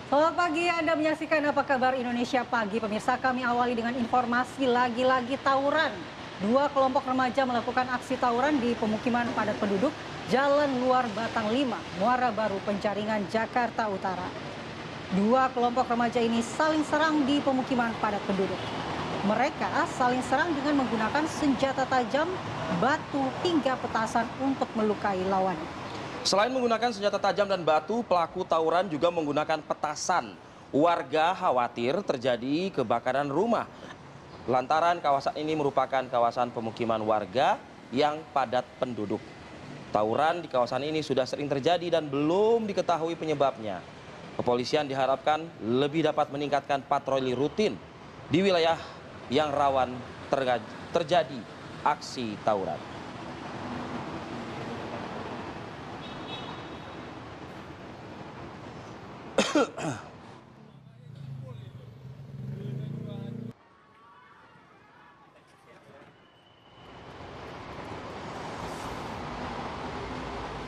Selamat pagi, Anda menyaksikan Apa Kabar Indonesia Pagi. Pemirsa, kami awali dengan informasi lagi-lagi tawuran. Dua kelompok remaja melakukan aksi tawuran di pemukiman padat penduduk Jalan Luar Batang 5, Muara Baru, Penjaringan, Jakarta Utara. Dua kelompok remaja ini saling serang di pemukiman padat penduduk. Mereka saling serang dengan menggunakan senjata tajam, batu, hingga petasan untuk melukai lawannya. Selain menggunakan senjata tajam dan batu, pelaku tawuran juga menggunakan petasan. Warga khawatir terjadi kebakaran rumah lantaran kawasan ini merupakan kawasan pemukiman warga yang padat penduduk. Tawuran di kawasan ini sudah sering terjadi dan belum diketahui penyebabnya. Kepolisian diharapkan lebih dapat meningkatkan patroli rutin di wilayah yang rawan terjadi aksi tawuran.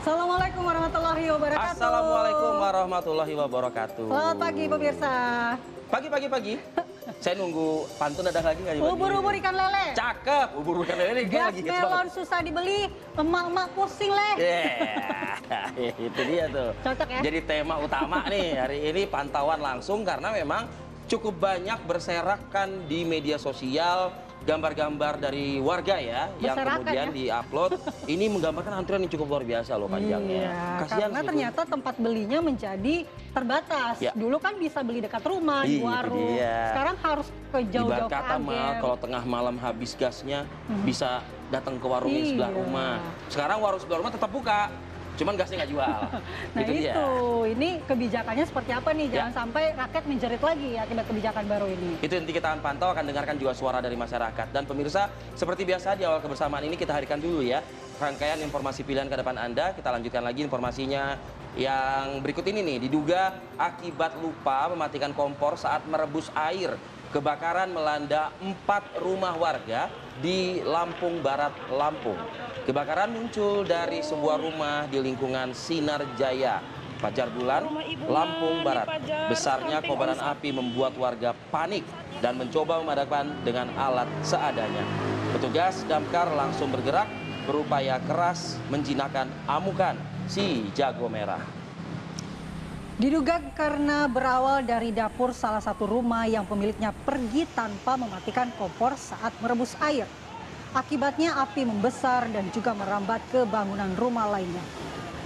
Assalamualaikum warahmatullahi wabarakatuh. Assalamualaikum warahmatullahi wabarakatuh. Selamat pagi pemirsa. Pagi. Saya nunggu pantun ada lagi nggak nih? Ubur-ubur ikan lele. Cakep, ubur-ubur ikan lele. Gas melon susah dibeli, emak-emak pusing leh. Itu dia tuh. Cocok ya? Jadi tema utama nih hari ini pantauan langsung karena memang cukup banyak berserakan di media sosial gambar-gambar dari warga ya yang kemudian diupload. Ini menggambarkan antrian yang cukup luar biasa loh panjangnya. Iya, kasihan karena sih ternyata tempat belinya menjadi terbatas. Ya. Dulu kan bisa beli dekat rumah, di warung. Sekarang harus ke jauh-jauh ke kata mah kalau tengah malam habis gasnya bisa datang ke warung yang sebelah rumah. Sekarang warung sebelah rumah tetap buka. Cuman gasnya nggak jual. Nah itu, ini kebijakannya seperti apa nih? Jangan sampai rakyat menjerit lagi akibat kebijakan baru ini. Itu nanti kita pantau, akan dengarkan juga suara dari masyarakat. Dan pemirsa, seperti biasa di awal kebersamaan ini kita hadirkan dulu ya rangkaian informasi pilihan ke depan Anda. Kita lanjutkan lagi informasinya yang berikut ini nih. Diduga akibat lupa mematikan kompor saat merebus air. Kebakaran melanda 4 rumah warga di Lampung Barat, Lampung. Kebakaran muncul dari sebuah rumah di lingkungan Sinar Jaya, Fajar Bulan, Lampung Barat. Besarnya kobaran api membuat warga panik dan mencoba memadamkan dengan alat seadanya. Petugas damkar langsung bergerak berupaya keras menjinakkan amukan si jago merah. Diduga karena berawal dari dapur salah satu rumah yang pemiliknya pergi tanpa mematikan kompor saat merebus air. Akibatnya api membesar dan juga merambat ke bangunan rumah lainnya.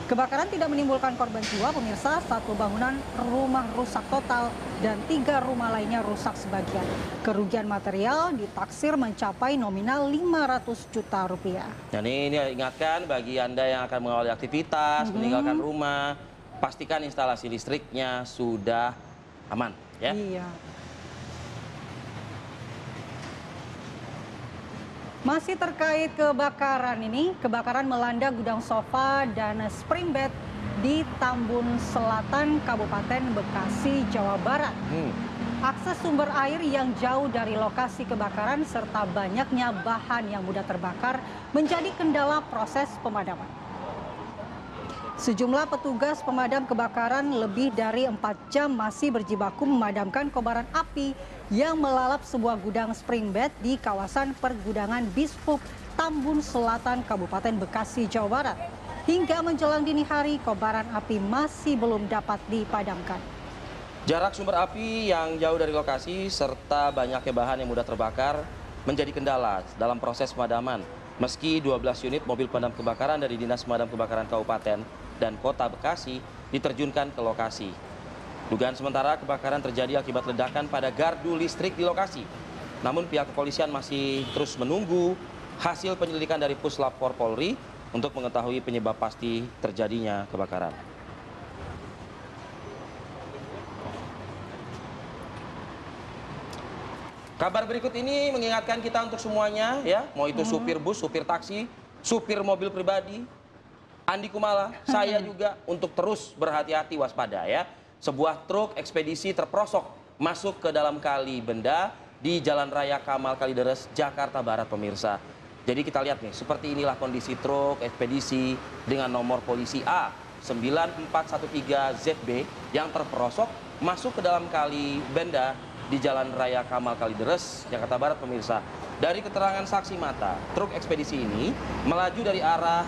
Kebakaran tidak menimbulkan korban jiwa pemirsa, 1 bangunan rumah rusak total dan 3 rumah lainnya rusak sebagian. Kerugian material ditaksir mencapai nominal 500 juta rupiah. Dan ini ingatkan bagi Anda yang akan mengawali aktivitas, meninggalkan rumah, pastikan instalasi listriknya sudah aman ya. Iya. Masih terkait kebakaran ini, kebakaran melanda gudang sofa dan spring bed di Tambun Selatan, Kabupaten Bekasi, Jawa Barat. Akses sumber air yang jauh dari lokasi kebakaran serta banyaknya bahan yang mudah terbakar menjadi kendala proses pemadaman. Sejumlah petugas pemadam kebakaran lebih dari 4 jam masih berjibaku memadamkan kobaran api yang melalap sebuah gudang spring bed di kawasan pergudangan Bispub Tambun Selatan, Kabupaten Bekasi, Jawa Barat. Hingga menjelang dini hari, kobaran api masih belum dapat dipadamkan. Jarak sumber api yang jauh dari lokasi serta banyaknya bahan yang mudah terbakar menjadi kendala dalam proses pemadaman. Meski 12 unit mobil pemadam kebakaran dari Dinas Pemadam Kebakaran Kabupaten dan Kota Bekasi diterjunkan ke lokasi. Dugaan sementara kebakaran terjadi akibat ledakan pada gardu listrik di lokasi. Namun pihak kepolisian masih terus menunggu hasil penyelidikan dari Puslapor Polri untuk mengetahui penyebab pasti terjadinya kebakaran. Kabar berikut ini mengingatkan kita untuk semuanya ya, mau itu supir bus, supir taksi, supir mobil pribadi, Andi Kumala, saya juga untuk terus berhati-hati waspada ya. Sebuah truk ekspedisi terperosok masuk ke dalam kali benda di Jalan Raya Kamal Kalideres, Jakarta Barat pemirsa. Jadi kita lihat nih, seperti inilah kondisi truk ekspedisi dengan nomor polisi A 9413ZB yang terperosok masuk ke dalam kali Benda di Jalan Raya Kamal Kalideres, Jakarta Barat pemirsa. Dari keterangan saksi mata, truk ekspedisi ini melaju dari arah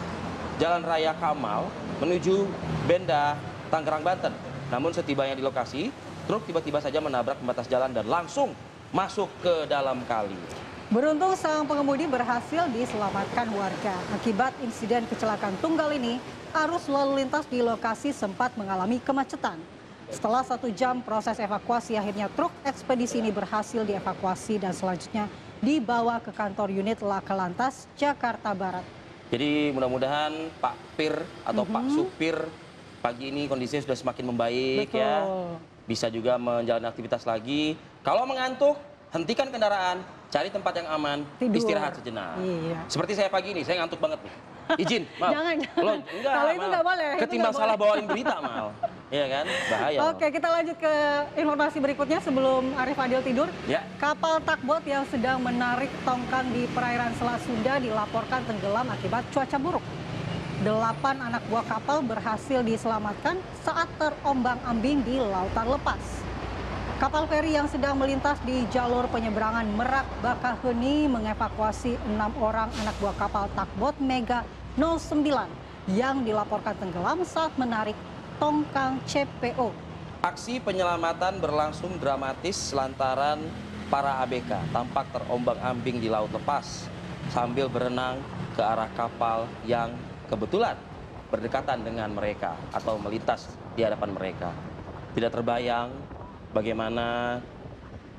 Jalan Raya Kamal menuju Benda, Tangerang, Banten. Namun setibanya di lokasi, truk tiba-tiba saja menabrak pembatas jalan dan langsung masuk ke dalam kali. Beruntung sang pengemudi berhasil diselamatkan warga. Akibat insiden kecelakaan tunggal ini, arus lalu lintas di lokasi sempat mengalami kemacetan. Setelah 1 jam proses evakuasi, akhirnya truk ekspedisi ini berhasil dievakuasi dan selanjutnya dibawa ke kantor unit Laka Lantas, Jakarta Barat. Jadi mudah-mudahan Pak Pir atau Pak Supir pagi ini kondisinya sudah semakin membaik. Betul. Ya. Bisa juga menjalani aktivitas lagi. Kalau mengantuk, hentikan kendaraan, cari tempat yang aman, Tidur. Istirahat sejenak. Iya. Seperti saya pagi ini, saya ngantuk banget nih. Izin, maaf. Jangan. Enggak, Kalau itu nggak boleh. itu Ketimbang nggak salah boleh. bawain berita, Mal. Iya kan? Bahaya. Oke, kita lanjut ke informasi berikutnya sebelum Arif Adil tidur. Ya. Kapal takbot yang sedang menarik tongkang di perairan Selat Sunda dilaporkan tenggelam akibat cuaca buruk. 8 anak buah kapal berhasil diselamatkan saat terombang-ambing di lautan lepas. Kapal feri yang sedang melintas di jalur penyeberangan Merak Bakaheni mengevakuasi 6 orang anak buah kapal takbot Mega 09 yang dilaporkan tenggelam saat menarik tongkang CPO. Aksi penyelamatan berlangsung dramatis lantaran para ABK tampak terombang-ambing di laut lepas sambil berenang ke arah kapal yang kebetulan berdekatan dengan mereka atau melintas di hadapan mereka. Tidak terbayang bagaimana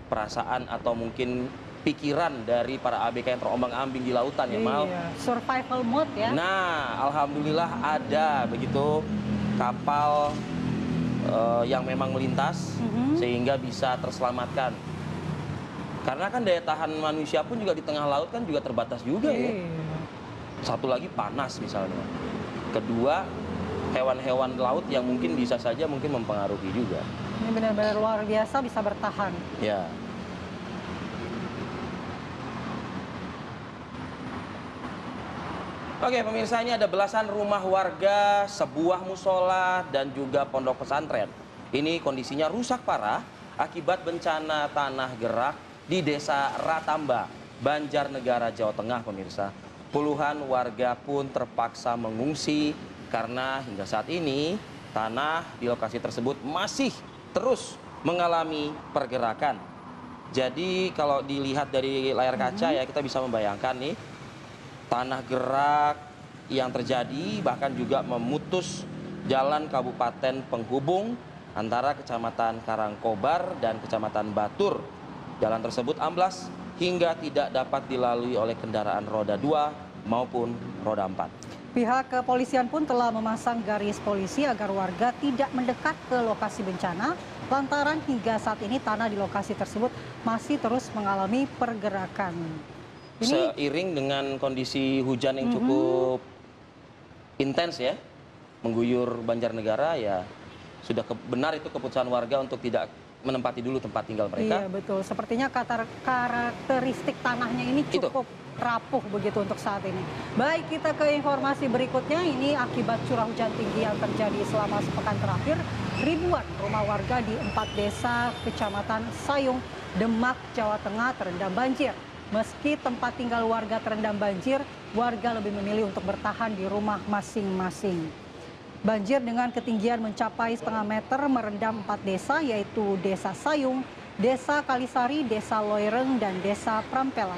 perasaan atau mungkin pikiran dari para ABK yang terombang-ambing di lautan ya, Mal. Iya, survival mode ya. Nah, alhamdulillah ada begitu kapal yang memang melintas sehingga bisa terselamatkan. Karena kan daya tahan manusia pun juga di tengah laut kan juga terbatas juga ya. Satu lagi panas misalnya. Kedua, hewan-hewan laut yang mungkin bisa saja mungkin mempengaruhi juga. Ini benar-benar luar biasa bisa bertahan. Ya. Oke pemirsa, ini ada belasan rumah warga, sebuah musola, dan juga pondok pesantren. Ini kondisinya rusak parah akibat bencana tanah gerak di desa Ratamba, Banjarnegara, Jawa Tengah pemirsa. Puluhan warga pun terpaksa mengungsi karena hingga saat ini tanah di lokasi tersebut masih terus mengalami pergerakan. Jadi kalau dilihat dari layar kaca ya kita bisa membayangkan nih, tanah gerak yang terjadi bahkan juga memutus jalan kabupaten penghubung antara Kecamatan Karangkobar dan Kecamatan Batur. Jalan tersebut amblas hingga tidak dapat dilalui oleh kendaraan roda 2 maupun roda 4. Pihak kepolisian pun telah memasang garis polisi agar warga tidak mendekat ke lokasi bencana lantaran hingga saat ini tanah di lokasi tersebut masih terus mengalami pergerakan. Seiring dengan kondisi hujan yang cukup intens ya, mengguyur Banjarnegara ya, sudah benar itu keputusan warga untuk tidak menempati dulu tempat tinggal mereka. Iya betul, sepertinya karakteristik tanahnya ini cukup rapuh begitu untuk saat ini. Baik, kita ke informasi berikutnya. Ini akibat curah hujan tinggi yang terjadi selama sepekan terakhir, ribuan rumah warga di 4 desa Kecamatan Sayung, Demak, Jawa Tengah terendam banjir. Meski tempat tinggal warga terendam banjir, warga lebih memilih untuk bertahan di rumah masing-masing. Banjir dengan ketinggian mencapai setengah meter merendam 4 desa, yaitu Desa Sayung, Desa Kalisari, Desa Loireng, dan Desa Prampela.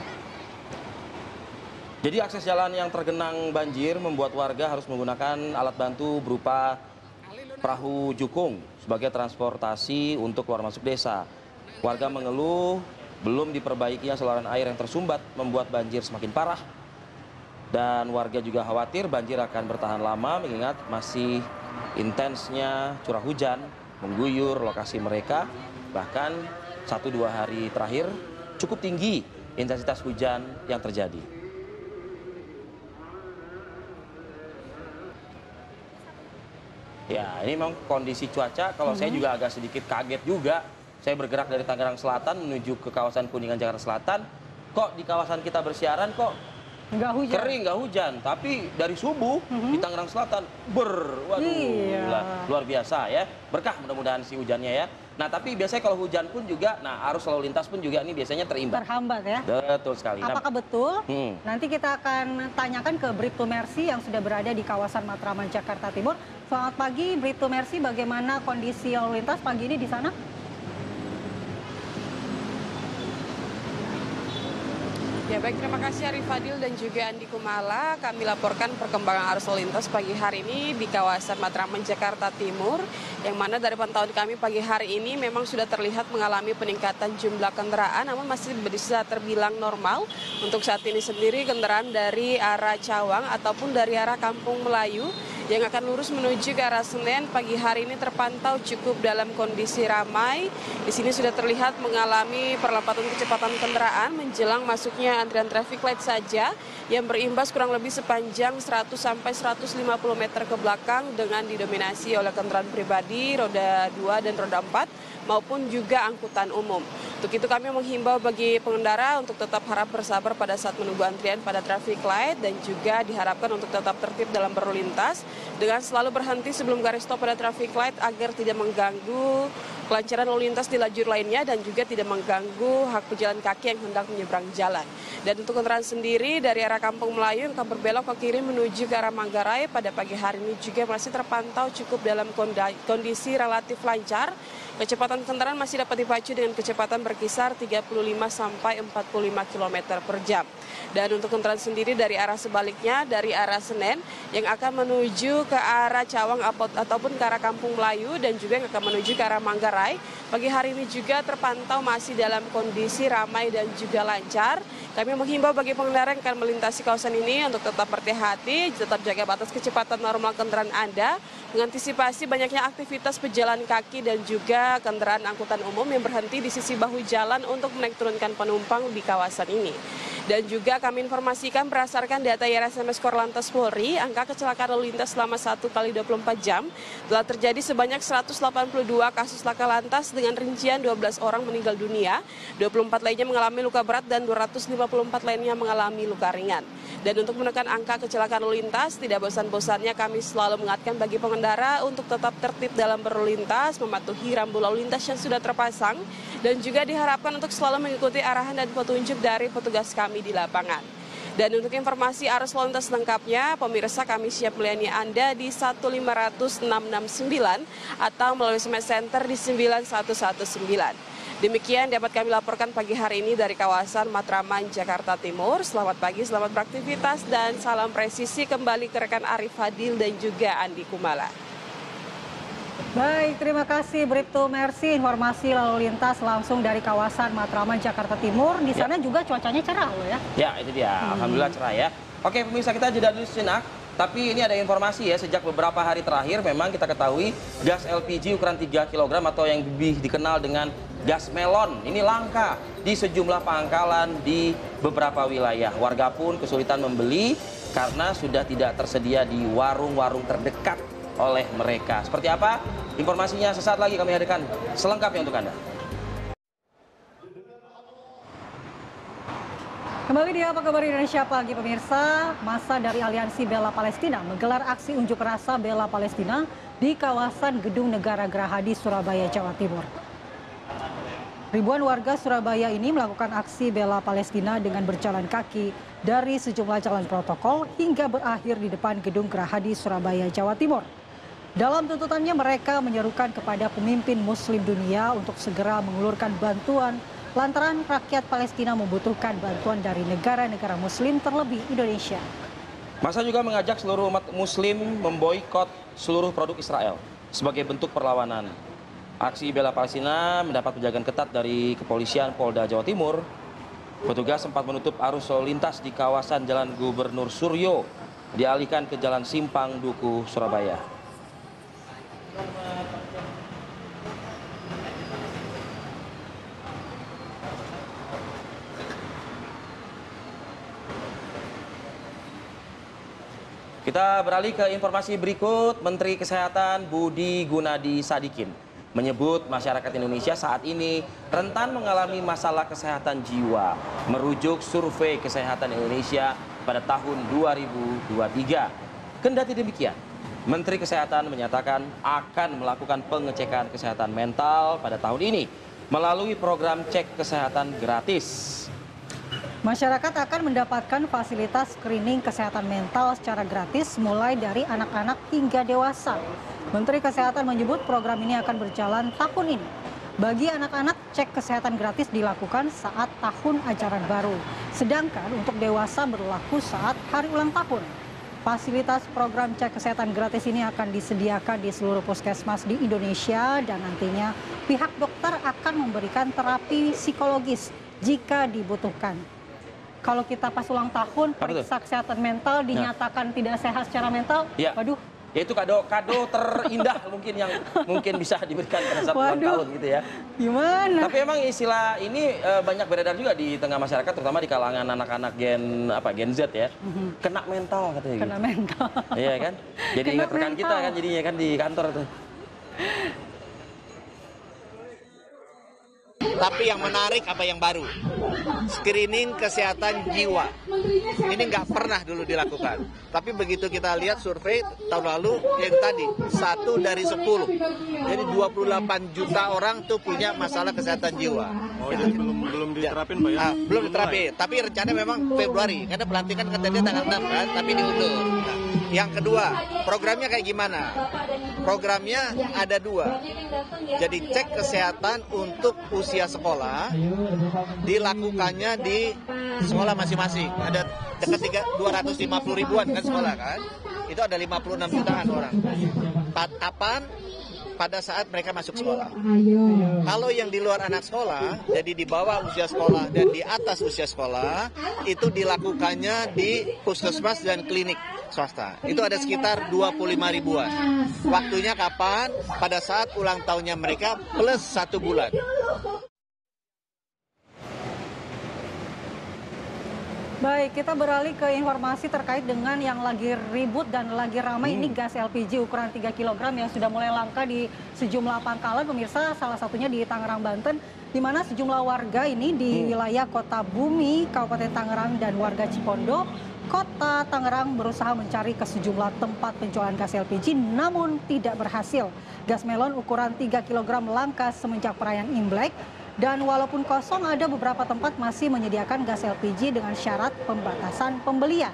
Jadi akses jalan yang tergenang banjir membuat warga harus menggunakan alat bantu berupa perahu jukung sebagai transportasi untuk keluar masuk desa. Warga mengeluh belum diperbaikinya saluran air yang tersumbat membuat banjir semakin parah. Dan warga juga khawatir banjir akan bertahan lama mengingat masih intensnya curah hujan mengguyur lokasi mereka. Bahkan 1-2 hari terakhir cukup tinggi intensitas hujan yang terjadi. Ya, ini memang kondisi cuaca. Kalau saya juga agak sedikit kaget juga. Saya bergerak dari Tangerang Selatan menuju ke kawasan Kuningan, Jakarta Selatan. Kok di kawasan kita bersiaran kok Nggak hujan. kering, nggak hujan. Tapi dari subuh di Tangerang Selatan, waduh, Iya. gila. luar biasa ya. Berkah mudah-mudahan si hujannya ya. Nah, tapi biasanya kalau hujan pun juga, nah arus lalu lintas pun juga ini biasanya terhambat ya. Betul sekali. Apakah betul? Nanti kita akan tanyakan ke Bribtu Mercy yang sudah berada di kawasan Matraman, Jakarta Timur. Selamat pagi, Bribtu Mercy. Bagaimana kondisi lalu lintas pagi ini di sana? Ya baik, terima kasih Arif Fadil dan juga Andi Kumala. Kami laporkan perkembangan arus lalu lintas pagi hari ini di kawasan Matraman, Jakarta Timur. Yang mana dari pantauan kami pagi hari ini memang sudah terlihat mengalami peningkatan jumlah kendaraan, namun masih bisa terbilang normal. Untuk saat ini sendiri kendaraan dari arah Cawang ataupun dari arah Kampung Melayu yang akan lurus menuju ke arah Senen pagi hari ini terpantau cukup dalam kondisi ramai. Di sini sudah terlihat mengalami perlambatan kecepatan kendaraan menjelang masuknya antrian traffic light saja yang berimbas kurang lebih sepanjang 100 sampai 150 meter ke belakang dengan didominasi oleh kendaraan pribadi roda 2 dan roda 4 maupun juga angkutan umum. Untuk itu kami menghimbau bagi pengendara untuk tetap harap bersabar pada saat menunggu antrian pada traffic light dan juga diharapkan untuk tetap tertib dalam berlalu lintas dengan selalu berhenti sebelum garis stop pada traffic light agar tidak mengganggu kelancaran lalu lintas di lajur lainnya dan juga tidak mengganggu hak pejalan kaki yang hendak menyeberang jalan. Dan untuk kendaraan sendiri dari arah Kampung Melayu yang akan berbelok ke kiri menuju ke arah Manggarai pada pagi hari ini juga masih terpantau cukup dalam kondisi relatif lancar. Kecepatan kendaraan masih dapat dipacu dengan kecepatan berkisar 35 sampai 45 km per jam. Dan untuk kendaraan sendiri dari arah sebaliknya, dari arah Senen yang akan menuju ke arah Cawang ataupun ke arah Kampung Melayu dan juga yang akan menuju ke arah Manggarai, pagi hari ini juga terpantau masih dalam kondisi ramai dan juga lancar. Kami menghimbau bagi pengendara yang akan melintasi kawasan ini untuk tetap berhati-hati, tetap jaga batas kecepatan normal kendaraan Anda, mengantisipasi banyaknya aktivitas pejalan kaki dan juga kendaraan angkutan umum yang berhenti di sisi bahu jalan untuk menaik turunkan penumpang di kawasan ini. Dan juga kami informasikan berdasarkan data IRSMS Korlantas Polri, angka kecelakaan lalu lintas selama 1 kali 24 jam telah terjadi sebanyak 182 kasus laka lantas dengan rincian 12 orang meninggal dunia, 24 lainnya mengalami luka berat dan 254 lainnya mengalami luka ringan. Dan untuk menekan angka kecelakaan lalu lintas, tidak bosan-bosannya kami selalu mengingatkan bagi pengendara untuk tetap tertib dalam berlalu lintas, mematuhi rambu lalu lintas yang sudah terpasang, dan juga diharapkan untuk selalu mengikuti arahan dan petunjuk dari petugas kami di lapangan. Dan untuk informasi arus lalu lintas lengkapnya, pemirsa kami siap melayani Anda di 1500669 atau melalui SMS Center di 9119. Demikian dapat kami laporkan pagi hari ini dari kawasan Matraman, Jakarta Timur. Selamat pagi, selamat beraktivitas, dan salam presisi kembali ke rekan Arif Fadil dan juga Andi Kumala. Baik, terima kasih Bribtu Mercy. Informasi lalu lintas langsung dari kawasan Matraman, Jakarta Timur. Di sana juga cuacanya cerah loh ya. Ya, itu dia. Alhamdulillah cerah ya. Oke, pemirsa, kita jeda dulu sejenak. Tapi ini ada informasi ya, sejak beberapa hari terakhir memang kita ketahui gas LPG ukuran 3 kg atau yang lebih dikenal dengan gas melon ini langka di sejumlah pangkalan di beberapa wilayah. Warga pun kesulitan membeli karena sudah tidak tersedia di warung-warung terdekat oleh mereka. Seperti apa? Informasinya sesaat lagi kami hadirkan selengkapnya untuk Anda. Kembali di Apa Kabar Indonesia Pagi pemirsa, masa dari Aliansi Bela Palestina menggelar aksi unjuk rasa Bela Palestina di kawasan Gedung Negara Gerahadi, Surabaya, Jawa Timur. Ribuan warga Surabaya ini melakukan aksi Bela Palestina dengan berjalan kaki dari sejumlah jalan protokol hingga berakhir di depan Gedung Gerahadi, Surabaya, Jawa Timur. Dalam tuntutannya mereka menyerukan kepada pemimpin Muslim dunia untuk segera mengulurkan bantuan lantaran rakyat Palestina membutuhkan bantuan dari negara-negara Muslim terlebih Indonesia. Masa juga mengajak seluruh umat Muslim memboikot seluruh produk Israel sebagai bentuk perlawanan. Aksi Bela Palestina mendapat penjagaan ketat dari kepolisian Polda Jawa Timur. Petugas sempat menutup arus lalu lintas di kawasan Jalan Gubernur Suryo, dialihkan ke Jalan Simpang Duku, Surabaya. Kita beralih ke informasi berikut. Menteri Kesehatan Budi Gunadi Sadikin menyebut masyarakat Indonesia saat ini rentan mengalami masalah kesehatan jiwa, merujuk survei kesehatan Indonesia pada tahun 2023. Kendati demikian, Menteri Kesehatan menyatakan akan melakukan pengecekan kesehatan mental pada tahun ini melalui program cek kesehatan gratis. Masyarakat akan mendapatkan fasilitas screening kesehatan mental secara gratis mulai dari anak-anak hingga dewasa. Menteri Kesehatan menyebut program ini akan berjalan tahun ini. Bagi anak-anak, cek kesehatan gratis dilakukan saat tahun ajaran baru. Sedangkan untuk dewasa berlaku saat hari ulang tahun. Fasilitas program cek kesehatan gratis ini akan disediakan di seluruh puskesmas di Indonesia dan nantinya pihak dokter akan memberikan terapi psikologis jika dibutuhkan. Kalau kita pas ulang tahun, periksa kesehatan mental, dinyatakan tidak sehat secara mental, waduh. Ya itu kado terindah mungkin yang mungkin bisa diberikan pada saat ulang tahun gitu ya. Gimana? Tapi emang istilah ini banyak beredar juga di tengah masyarakat, terutama di kalangan anak-anak Gen Z ya. Kena mental katanya gitu. Kena mental. Iya kan? Jadi ingat rekan kita kan jadinya kan di kantor tuh. Tapi yang menarik apa yang baru? Screening kesehatan jiwa. Ini nggak pernah dulu dilakukan. Tapi begitu kita lihat survei tahun lalu, yang tadi, 1 dari 10. Jadi 28 juta orang tuh punya masalah kesehatan jiwa. Oh, itu belum diterapin Pak ya? Belum diterapin, tapi rencana memang Februari. Karena pelantikan katanya tanggal 6 kan, tapi diundur. Nah, yang kedua, programnya kayak gimana? Programnya ada 2. Jadi cek kesehatan untuk usia sekolah dilakukannya di sekolah masing-masing. Ada dekat 250 ribuan kan sekolah kan. Itu ada 56 jutaan orang. Kapan? Pada saat mereka masuk sekolah. Kalau yang di luar anak sekolah, jadi di bawah usia sekolah dan di atas usia sekolah, itu dilakukannya di puskesmas dan klinik swasta. Itu ada sekitar 25 ribuan. Waktunya kapan? Pada saat ulang tahunnya mereka plus 1 bulan. Baik, kita beralih ke informasi terkait dengan yang lagi ribut dan lagi ramai ini gas LPG ukuran 3 kg yang sudah mulai langka di sejumlah pangkalan. Pemirsa, salah satunya di Tangerang, Banten, di mana sejumlah warga ini di wilayah Kota Bumi, Kabupaten Tangerang dan warga Cipondo, Kota Tangerang berusaha mencari ke sejumlah tempat penjualan gas LPG namun tidak berhasil. Gas melon ukuran 3 kg langka semenjak perayaan Imlek. Dan walaupun kosong, ada beberapa tempat masih menyediakan gas LPG dengan syarat pembatasan pembelian.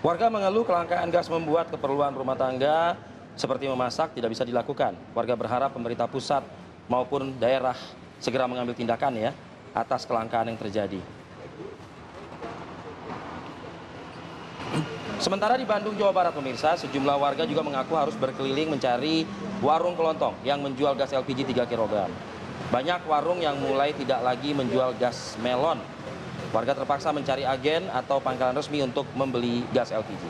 Warga mengeluh kelangkaan gas membuat keperluan rumah tangga seperti memasak tidak bisa dilakukan. Warga berharap pemerintah pusat maupun daerah segera mengambil tindakan ya atas kelangkaan yang terjadi. Sementara di Bandung, Jawa Barat, pemirsa, sejumlah warga juga mengaku harus berkeliling mencari warung kelontong yang menjual gas LPG 3 kg. Banyak warung yang mulai tidak lagi menjual gas melon. Warga terpaksa mencari agen atau pangkalan resmi untuk membeli gas LPG.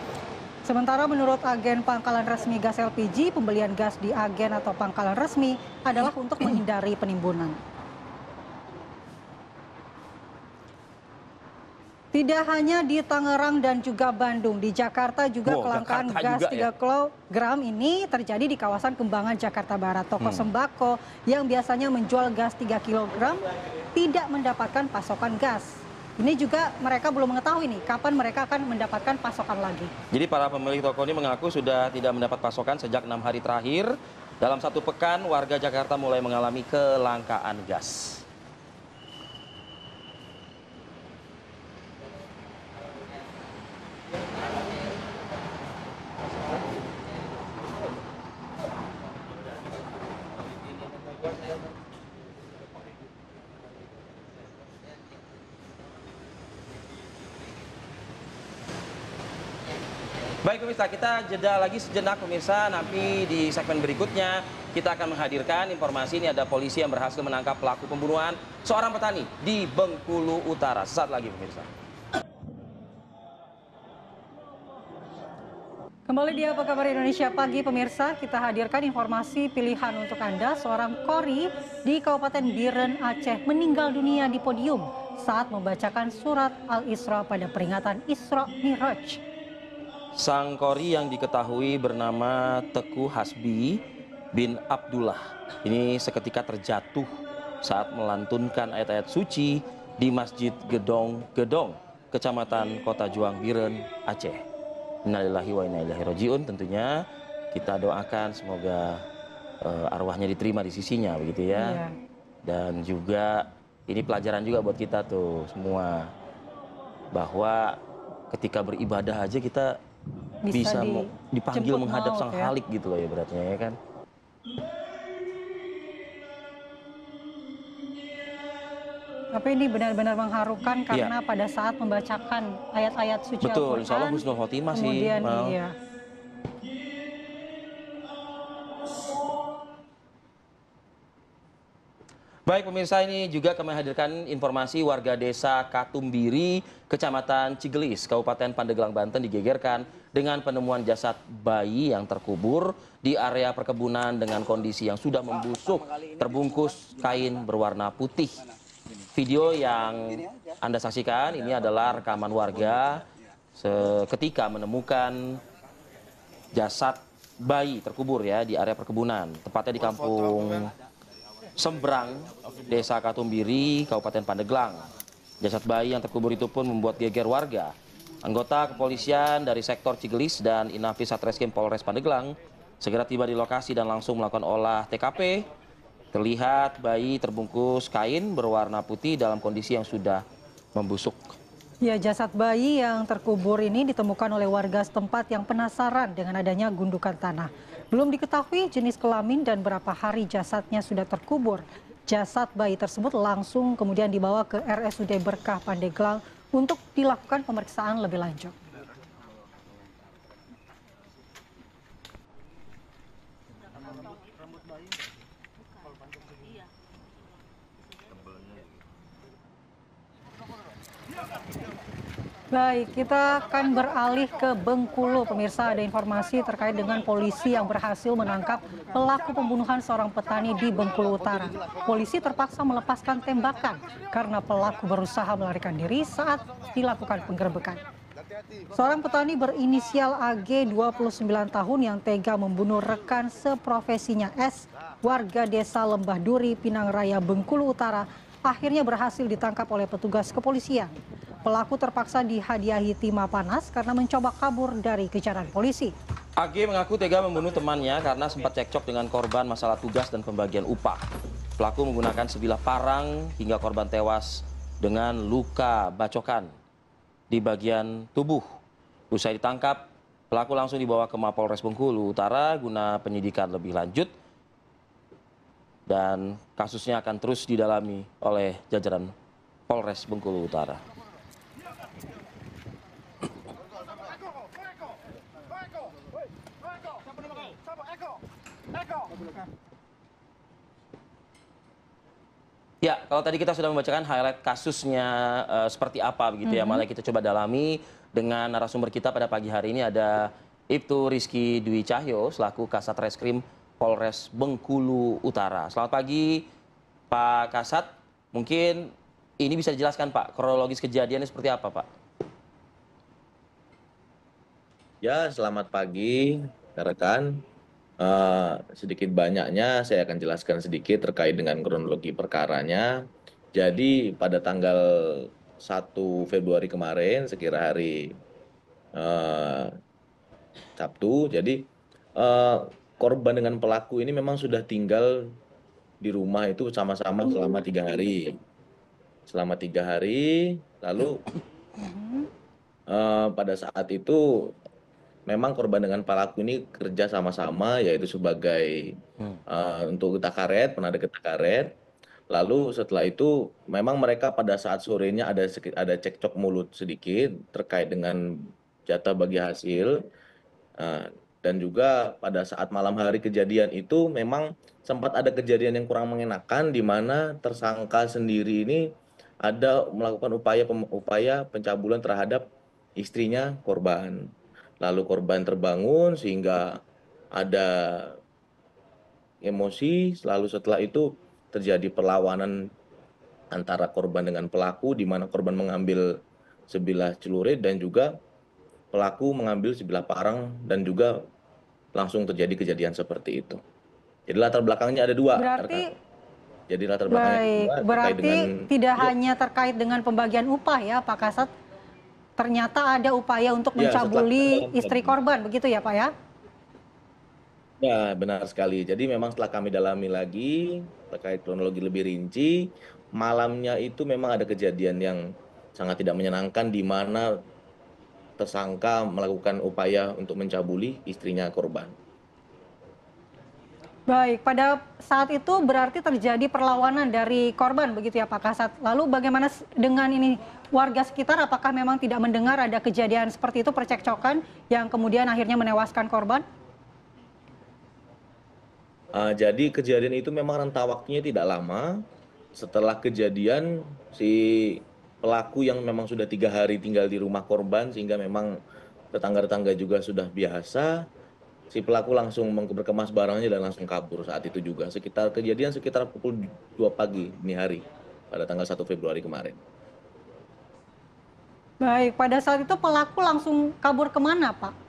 Sementara menurut agen pangkalan resmi gas LPG, pembelian gas di agen atau pangkalan resmi adalah untuk menghindari penimbunan. Tidak hanya di Tangerang dan juga Bandung, di Jakarta juga kelangkaan gas 3 kg ini terjadi di kawasan Kembangan, Jakarta Barat. Toko sembako yang biasanya menjual gas 3 kg tidak mendapatkan pasokan gas. Ini juga mereka belum mengetahui nih kapan mereka akan mendapatkan pasokan lagi. Jadi para pemilik toko ini mengaku sudah tidak mendapat pasokan sejak 6 hari terakhir. Dalam 1 pekan warga Jakarta mulai mengalami kelangkaan gas. Baik pemirsa, kita jeda lagi sejenak pemirsa. Nanti di segmen berikutnya kita akan menghadirkan informasi ini ada polisi yang berhasil menangkap pelaku pembunuhan seorang petani di Bengkulu Utara. Sesaat lagi pemirsa. Kembali di Apa Kabar Indonesia Pagi pemirsa, kita hadirkan informasi pilihan untuk Anda. Seorang kori di Kabupaten Biren, Aceh meninggal dunia di podium saat membacakan surat Al-Isra pada peringatan Isra Miraj. Sang kori yang diketahui bernama Teku Hasbi bin Abdullah ini seketika terjatuh saat melantunkan ayat-ayat suci di Masjid Gedong, Kecamatan Kota Juang, Biren, Aceh. Innalillahi wa inna ilaihi rajiun. Tentunya kita doakan semoga arwahnya diterima di sisinya begitu ya. Iya. Dan juga ini pelajaran juga buat kita tuh semua, bahwa ketika beribadah aja kita bisa dipanggil dijemput menghadap maut Sang ya. Khalik gitu loh ya beratnya ya kan. Tapi ini benar-benar mengharukan karena pada saat membacakan ayat-ayat suci Betul, Al-Quran, insya Allah husnul khotimah sih. kemudian Mal. iya. Baik pemirsa, ini juga kami hadirkan informasi warga desa Katumbiri, Kecamatan Cigelis, Kabupaten Pandeglang, Banten digegerkan dengan penemuan jasad bayi yang terkubur di area perkebunan dengan kondisi yang sudah membusuk, terbungkus kain berwarna putih. Video yang Anda saksikan ini adalah rekaman warga seketika menemukan jasad bayi terkubur ya di area perkebunan, tepatnya di kampung Sembrang, Desa Katumbiri, Kabupaten Pandeglang. Jasad bayi yang terkubur itu pun membuat geger warga. Anggota kepolisian dari sektor Cigelis dan Inafis Satreskrim Polres Pandeglang segera tiba di lokasi dan langsung melakukan olah TKP. Terlihat bayi terbungkus kain berwarna putih dalam kondisi yang sudah membusuk. Ya, jasad bayi yang terkubur ini ditemukan oleh warga setempat yang penasaran dengan adanya gundukan tanah. Belum diketahui jenis kelamin dan berapa hari jasadnya sudah terkubur. Jasad bayi tersebut langsung kemudian dibawa ke RSUD Berkah Pandeglang untuk dilakukan pemeriksaan lebih lanjut. Baik, kita akan beralih ke Bengkulu. Pemirsa, ada informasi terkait dengan polisi yang berhasil menangkap pelaku pembunuhan seorang petani di Bengkulu Utara. Polisi terpaksa melepaskan tembakan karena pelaku berusaha melarikan diri saat dilakukan penggerebekan. Seorang petani berinisial AG 29 tahun yang tega membunuh rekan seprofesinya S, warga desa Lembah Duri, Pinang Raya, Bengkulu Utara, akhirnya berhasil ditangkap oleh petugas kepolisian. Pelaku terpaksa dihadiahi timah panas karena mencoba kabur dari kejaran polisi. AG mengaku tega membunuh temannya karena sempat cekcok dengan korban masalah tugas dan pembagian upah. Pelaku menggunakan sebilah parang hingga korban tewas dengan luka bacokan di bagian tubuh. Usai ditangkap, pelaku langsung dibawa ke Mapolres Bengkulu Utara guna penyidikan lebih lanjut. Dan kasusnya akan terus didalami oleh jajaran Polres Bengkulu Utara. Ya, kalau tadi kita sudah membacakan highlight kasusnya seperti apa begitu ya, malah kita coba dalami dengan narasumber kita pada pagi hari ini ada Ibtu Rizky Dwi Cahyo selaku Kasat Reskrim Polres Bengkulu Utara. Selamat pagi Pak Kasat, mungkin ini bisa dijelaskan Pak, kronologis kejadiannya seperti apa Pak? Ya, selamat pagi rekan. Sedikit banyaknya saya akan jelaskan sedikit terkait dengan kronologi perkaranya. Jadi pada tanggal 1 Februari kemarin, sekira hari Sabtu, jadi korban dengan pelaku ini memang sudah tinggal di rumah itu sama-sama selama 3 hari. Selama 3 hari, lalu pada saat itu memang korban dengan pelaku ini kerja sama-sama, yaitu sebagai untuk getah karet, penada getah karet. Lalu setelah itu memang mereka pada saat sorenya ada cekcok mulut sedikit terkait dengan jatah bagi hasil. Dan juga pada saat malam hari kejadian itu memang sempat ada kejadian yang kurang mengenakan di mana tersangka sendiri ini ada melakukan upaya pencabulan terhadap istrinya korban. Lalu korban terbangun sehingga ada emosi, lalu setelah itu terjadi perlawanan antara korban dengan pelaku di mana korban mengambil sebilah celurit dan juga pelaku mengambil sebilah parang dan juga langsung terjadi kejadian seperti itu. Jadi latar belakangnya ada dua. Berarti Jadi latar belakangnya baik, dua, berarti tidak hanya terkait dengan pembagian upah ya Pak Kasat. Ternyata ada upaya untuk mencabuli istri korban, begitu ya Pak ya? Ya, benar sekali. Jadi memang setelah kami dalami lagi terkait kronologi lebih rinci, malamnya itu memang ada kejadian yang sangat tidak menyenangkan di mana tersangka melakukan upaya untuk mencabuli istrinya korban. Baik, pada saat itu berarti terjadi perlawanan dari korban begitu ya Pak Kasat. Lalu bagaimana dengan ini warga sekitar, apakah memang tidak mendengar ada kejadian seperti itu, percekcokan yang kemudian akhirnya menewaskan korban? Jadi kejadian itu memang rentang waktunya tidak lama. Setelah kejadian, si pelaku yang memang sudah 3 hari tinggal di rumah korban sehingga memang tetangga-tetangga juga sudah biasa, si pelaku langsung berkemas barangnya dan langsung kabur saat itu juga. Kejadian sekitar pukul 2 pagi dini hari pada tanggal 1 Februari kemarin. Baik, pada saat itu pelaku langsung kabur kemana Pak?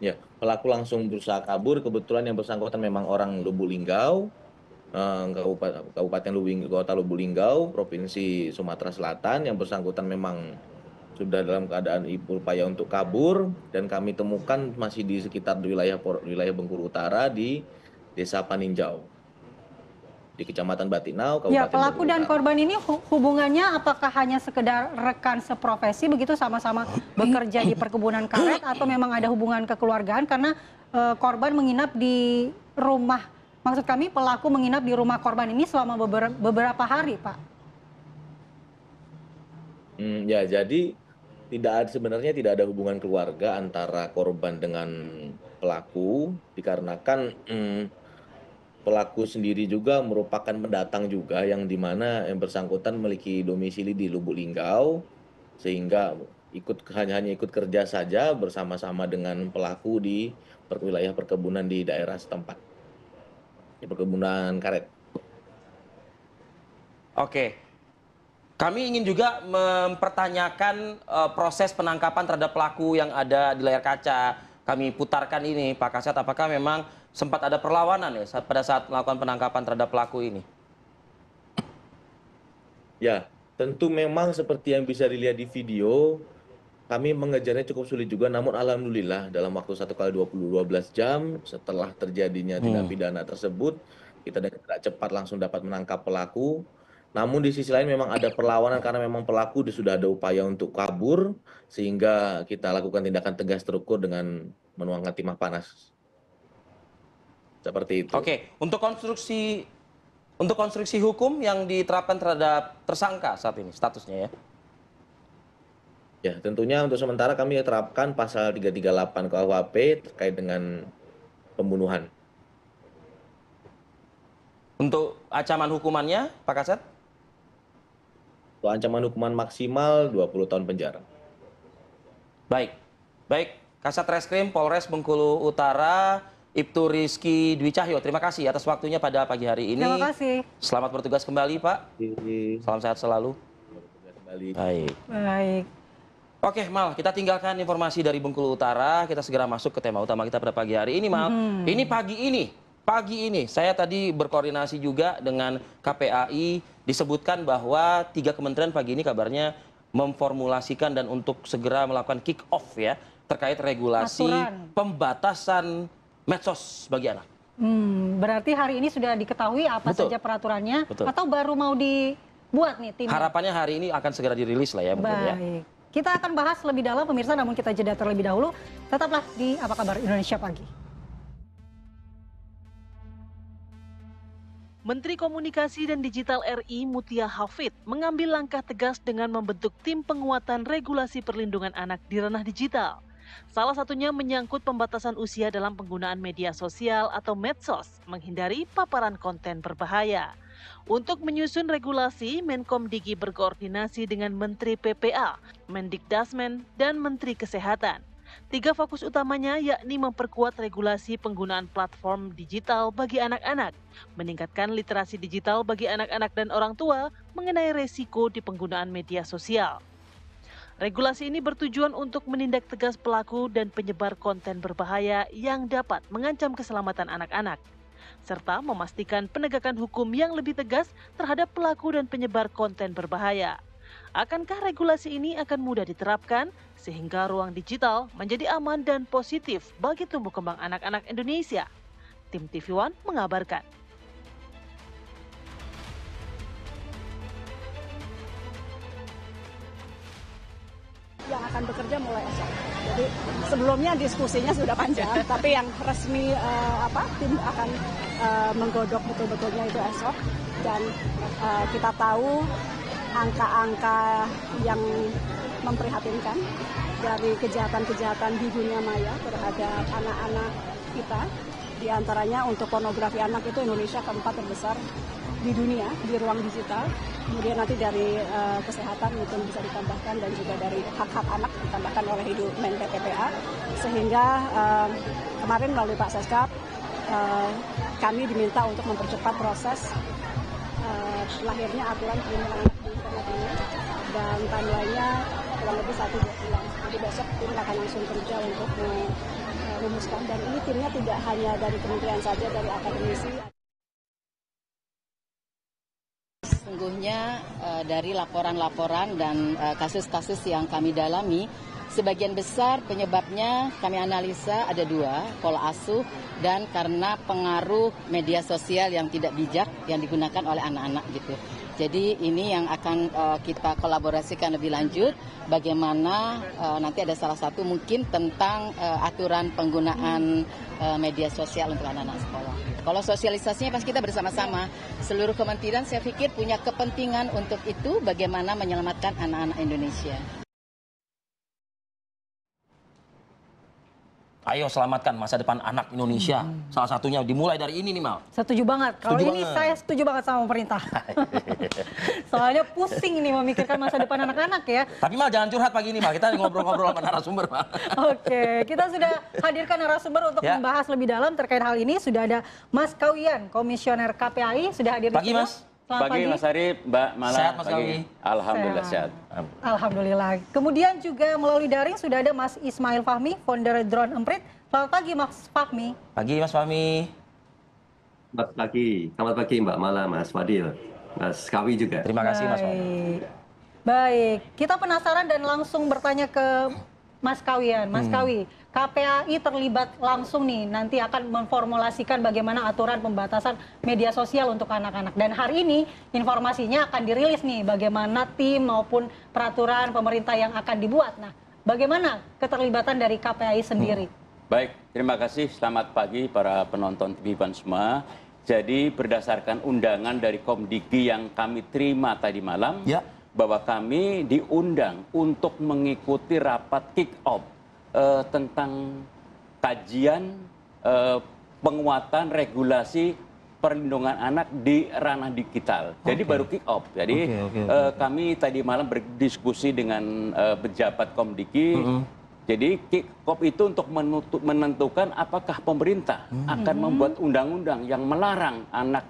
Ya, pelaku langsung berusaha kabur. Kebetulan yang bersangkutan memang orang Lubuk Linggau, Kabupaten Kota Lubuk Linggau, Provinsi Sumatera Selatan. Yang bersangkutan memang sudah dalam keadaan berupaya untuk kabur, dan kami temukan masih di sekitar wilayah Bengkulu Utara di Desa Paninjau, di Kecamatan Batinau, Ya, Kabupaten pelaku Bengkulu dan Utara. korban ini hubungannya apakah hanya sekedar rekan seprofesi begitu, sama-sama bekerja di perkebunan karet, atau memang ada hubungan kekeluargaan karena korban menginap di rumah, maksud kami pelaku menginap di rumah korban ini selama beberapa hari Pak? Ya, jadi sebenarnya tidak ada hubungan keluarga antara korban dengan pelaku, dikarenakan pelaku sendiri juga merupakan pendatang juga, yang dimana yang bersangkutan memiliki domisili di Lubuk Linggau, sehingga hanya ikut kerja saja bersama-sama dengan pelaku di wilayah perkebunan di daerah setempat, di perkebunan karet. Oke, kami ingin juga mempertanyakan proses penangkapan terhadap pelaku yang ada di layar kaca. Kami putarkan ini, Pak Kasat, apakah memang sempat ada perlawanan ya pada saat melakukan penangkapan terhadap pelaku ini? Ya, tentu memang seperti yang bisa dilihat di video, kami mengejarnya cukup sulit juga, namun alhamdulillah dalam waktu 1 kali 12 jam setelah terjadinya tindak pidana tersebut, kita dengan cepat langsung dapat menangkap pelaku. Namun di sisi lain memang ada perlawanan karena memang pelaku sudah ada upaya untuk kabur, sehingga kita lakukan tindakan tegas terukur dengan menuangkan timah panas. Seperti itu. Oke, untuk konstruksi hukum yang diterapkan terhadap tersangka saat ini statusnya ya. Ya, tentunya untuk sementara kami terapkan pasal 338 KUHP terkait dengan pembunuhan. Untuk ancaman hukumannya, Pak Kasat? Untuk ancaman hukuman maksimal 20 tahun penjara. Baik, Kasat Reskrim Polres Bengkulu Utara, Ibtu Rizky Dwi Cahyo, terima kasih atas waktunya pada pagi hari ini. Terima kasih. Selamat bertugas kembali, Pak. Salam sehat selalu. Kembali. Baik. Oke, Mal, kita tinggalkan informasi dari Bengkulu Utara, kita segera masuk ke tema utama kita pada pagi hari ini, Mal. Ini pagi ini, saya tadi berkoordinasi juga dengan KPAI, disebutkan bahwa 3 kementerian pagi ini kabarnya memformulasikan dan untuk segera melakukan kick off ya, terkait regulasi pembatasan medsos bagi anak. Berarti hari ini sudah diketahui apa saja peraturannya, atau baru mau dibuat nih tim? Harapannya hari ini akan segera dirilis lah ya mungkin ya. Baik, kita akan bahas lebih dalam pemirsa, namun kita jeda terlebih dahulu. Tetaplah di Apa Kabar Indonesia Pagi. Menteri Komunikasi dan Digital RI Mutia Hafid mengambil langkah tegas dengan membentuk tim penguatan regulasi perlindungan anak di ranah digital. Salah satunya menyangkut pembatasan usia dalam penggunaan media sosial atau medsos, menghindari paparan konten berbahaya. Untuk menyusun regulasi, Menkom Digi berkoordinasi dengan Menteri PPA, Mendikdasmen, dan Menteri Kesehatan. 3 fokus utamanya yakni memperkuat regulasi penggunaan platform digital bagi anak-anak, meningkatkan literasi digital bagi anak-anak dan orang tua mengenai resiko di penggunaan media sosial. Regulasi ini bertujuan untuk menindak tegas pelaku dan penyebar konten berbahaya yang dapat mengancam keselamatan anak-anak, serta memastikan penegakan hukum yang lebih tegas terhadap pelaku dan penyebar konten berbahaya. Akankah regulasi ini akan mudah diterapkan sehingga ruang digital menjadi aman dan positif bagi tumbuh kembang anak-anak Indonesia? Tim TV One mengabarkan. Yang akan bekerja mulai esok. Jadi sebelumnya diskusinya sudah panjang, tapi yang resmi tim akan menggodok betul-betulnya itu esok. Dan kita tahu angka-angka yang memprihatinkan dari kejahatan-kejahatan di dunia maya terhadap anak-anak kita. Di antaranya untuk pornografi anak itu Indonesia keempat terbesar di dunia di ruang digital. Kemudian nanti dari kesehatan mungkin bisa ditambahkan dan juga dari hak-hak anak ditambahkan oleh Menko PPA. Sehingga kemarin melalui Pak Seskap kami diminta untuk mempercepat proses lahirnya aturan perlindungan anak di internet ini, dan timeline-nya kurang lebih 1-2 bulan. Jadi besok tim akan langsung kerja untuk merumuskan, dan ini timnya tidak hanya dari kementerian saja, dari akademisi. Sesungguhnya dari laporan-laporan dan kasus-kasus yang kami dalami, sebagian besar penyebabnya kami analisa ada 2, pola asuh dan karena pengaruh media sosial yang tidak bijak yang digunakan oleh anak-anak gitu. Jadi ini yang akan kita kolaborasikan lebih lanjut, bagaimana nanti ada salah satu mungkin tentang aturan penggunaan media sosial untuk anak-anak sekolah. Kalau sosialisasinya pas kita bersama-sama, seluruh kementerian saya pikir punya kepentingan untuk itu, bagaimana menyelamatkan anak-anak Indonesia. Ayo selamatkan masa depan anak Indonesia. Salah satunya dimulai dari ini nih, Mal. Setuju banget. Kalau ini banget. saya setuju banget sama pemerintah. Soalnya pusing nih memikirkan masa depan anak-anak ya. Tapi Mal jangan curhat pagi ini, Mal. Kita ngobrol-ngobrol sama narasumber, Mal. Oke, kita sudah hadirkan narasumber untuk membahas lebih dalam terkait hal ini. Sudah ada Mas Kawian, Komisioner KPAI, sudah hadir di Pagi, sini. Mas. Selamat pagi, Mas Arif, Mbak Mala. Sehat, Mas pagi. Kawi? Alhamdulillah sehat. Alhamdulillah. Kemudian juga melalui daring sudah ada Mas Ismail Fahmi, founder Drone Emprit. Selamat pagi, Mas Fahmi. Pagi, Mas Fahmi. Selamat pagi Mbak Mala, Mas Fadil, Mas Kawi juga. Terima kasih, Mas Fahmi. Baik, kita penasaran dan langsung bertanya ke Mas Kawian. Mas Kawi, KPAI terlibat langsung nih, nanti akan memformulasikan bagaimana aturan pembatasan media sosial untuk anak-anak. Dan hari ini informasinya akan dirilis nih, bagaimana tim maupun peraturan pemerintah yang akan dibuat. Nah, bagaimana keterlibatan dari KPAI sendiri? Baik, terima kasih. Selamat pagi para penonton TV One semua. Jadi berdasarkan undangan dari Komdigi yang kami terima tadi malam, bahwa kami diundang untuk mengikuti rapat kick-off tentang kajian penguatan regulasi perlindungan anak di ranah digital. Jadi baru kick-off. Jadi kami tadi malam berdiskusi dengan pejabat Komdigi. Jadi kick-off itu untuk menentukan apakah pemerintah akan membuat undang-undang yang melarang anak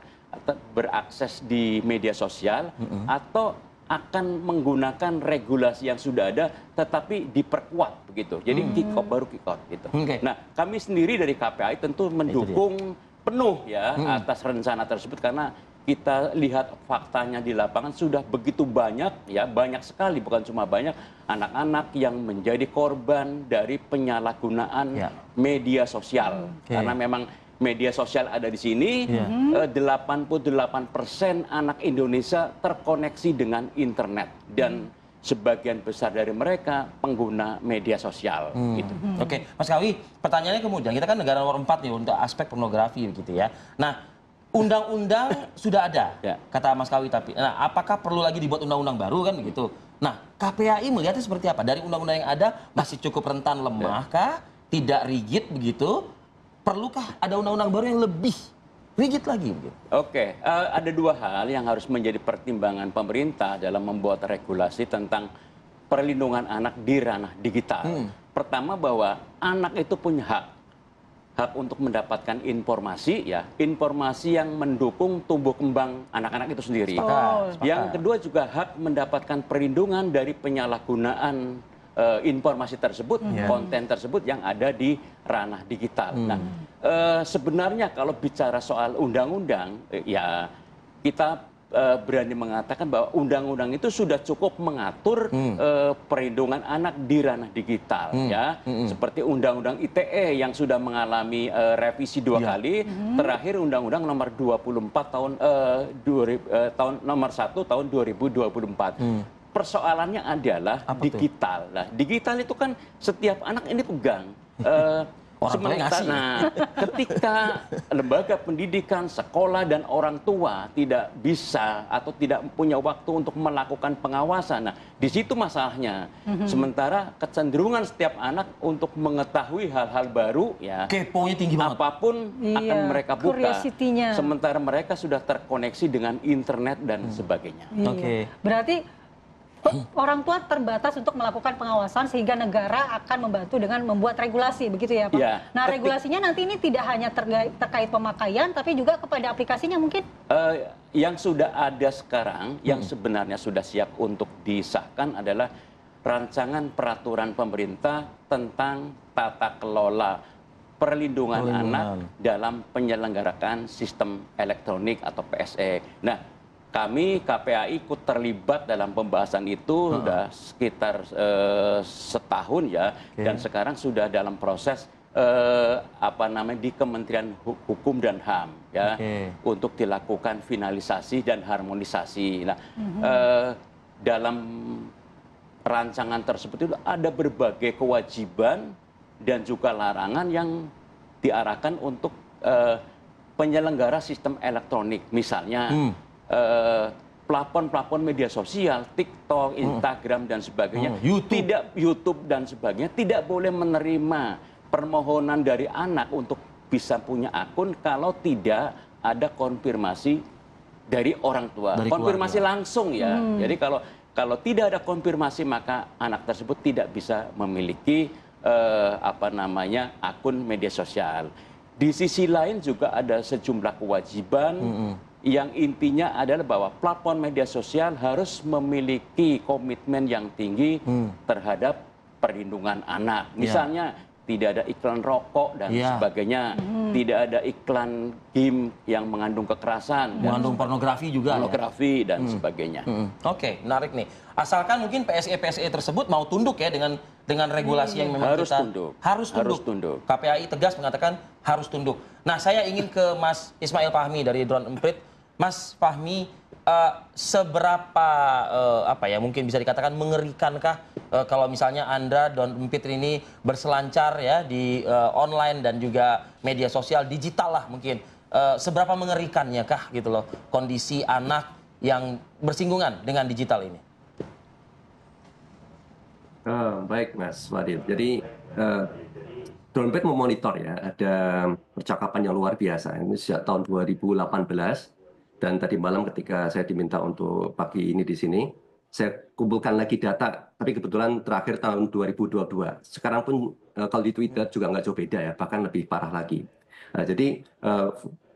berakses di media sosial atau akan menggunakan regulasi yang sudah ada tetapi diperkuat begitu. Jadi kick-off baru kick-off gitu. Nah, kami sendiri dari KPAI tentu mendukung penuh ya atas rencana tersebut, karena kita lihat faktanya di lapangan sudah begitu banyak ya, banyak sekali, bukan cuma banyak anak-anak yang menjadi korban dari penyalahgunaan media sosial. Karena memang media sosial ada di sini, 88% anak Indonesia terkoneksi dengan internet dan sebagian besar dari mereka pengguna media sosial. Gitu. Oke, Mas Kawi, pertanyaannya kemudian, kita kan negara nomor 4 nih untuk aspek pornografi gitu ya. Nah, undang-undang sudah ada, kata Mas Kawi, tapi nah, apakah perlu lagi dibuat undang-undang baru kan begitu? Nah, KPAI melihatnya seperti apa? Dari undang-undang yang ada masih cukup rentan, lemah kah? Tidak rigid begitu? Perlukah ada undang-undang baru yang lebih rigid lagi? Begitu? Oke, ada 2 hal yang harus menjadi pertimbangan pemerintah dalam membuat regulasi tentang perlindungan anak di ranah digital. Pertama, bahwa anak itu punya hak untuk mendapatkan informasi ya, informasi yang mendukung tumbuh kembang anak-anak itu sendiri. Yang kedua juga hak mendapatkan perlindungan dari penyalahgunaan informasi tersebut, konten tersebut yang ada di ranah digital. Nah, sebenarnya kalau bicara soal undang-undang ya, kita berani mengatakan bahwa undang-undang itu sudah cukup mengatur perlindungan anak di ranah digital, ya. Seperti Undang-Undang ITE yang sudah mengalami revisi 2 kali, terakhir Undang-Undang nomor 24 tahun nomor 1 tahun 2024. Persoalannya adalah digital. Nah, digital itu kan setiap anak ini pegang. Nah, ketika lembaga pendidikan, sekolah, dan orang tua tidak bisa atau tidak punya waktu untuk melakukan pengawasan, nah di situ masalahnya. Sementara kecenderungan setiap anak untuk mengetahui hal-hal baru, ya, keponya tinggi banget. Apapun akan mereka buka. Curiosity-nya. Sementara mereka sudah terkoneksi dengan internet dan sebagainya. Iya. Berarti orang tua terbatas untuk melakukan pengawasan sehingga negara akan membantu dengan membuat regulasi, begitu ya Pak? Ya, nah regulasinya nanti ini tidak hanya terkait pemakaian, tapi juga kepada aplikasinya mungkin? Yang sudah ada sekarang, yang sebenarnya sudah siap untuk disahkan adalah rancangan peraturan pemerintah tentang tata kelola perlindungan anak dalam penyelenggaraan sistem elektronik atau PSE. Nah, kami KPAI ikut terlibat dalam pembahasan itu sudah sekitar setahun, ya, dan sekarang sudah dalam proses di Kementerian Hukum dan HAM, ya, untuk dilakukan finalisasi dan harmonisasi. Nah, dalam rancangan tersebut itu ada berbagai kewajiban dan juga larangan yang diarahkan untuk penyelenggara sistem elektronik, misalnya plafon-plafon media sosial, TikTok, Instagram, dan sebagainya, YouTube dan sebagainya, tidak boleh menerima permohonan dari anak untuk bisa punya akun kalau tidak ada konfirmasi dari orang tua, konfirmasi langsung, ya. Jadi kalau tidak ada konfirmasi, maka anak tersebut tidak bisa memiliki akun media sosial. Di sisi lain juga ada sejumlah kewajiban yang intinya adalah bahwa platform media sosial harus memiliki komitmen yang tinggi terhadap perlindungan anak. Misalnya tidak ada iklan rokok dan sebagainya, tidak ada iklan game yang mengandung kekerasan, mengandung pornografi juga, pornografi dan sebagainya. Oke, menarik nih. Asalkan mungkin PSE tersebut mau tunduk ya dengan regulasi yang memang harus tunduk. Harus tunduk. KPAI tegas mengatakan harus tunduk. Nah, saya ingin ke Mas Ismail Fahmi dari Drone Emprit. Mas Fahmi, seberapa mungkin bisa dikatakan mengerikankah kalau misalnya Anda Drone Emprit ini berselancar ya di online dan juga media sosial digital lah mungkin, seberapa mengerikannya kah gitu loh kondisi anak yang bersinggungan dengan digital ini? Baik Mas Wadil, jadi Drone Emprit memonitor ya, ada percakapan yang luar biasa ini sejak tahun 2018. Dan tadi malam ketika saya diminta untuk pagi ini di sini, saya kumpulkan lagi data, tapi kebetulan terakhir tahun 2022. Sekarang pun kalau di Twitter juga nggak jauh beda ya, bahkan lebih parah lagi. Jadi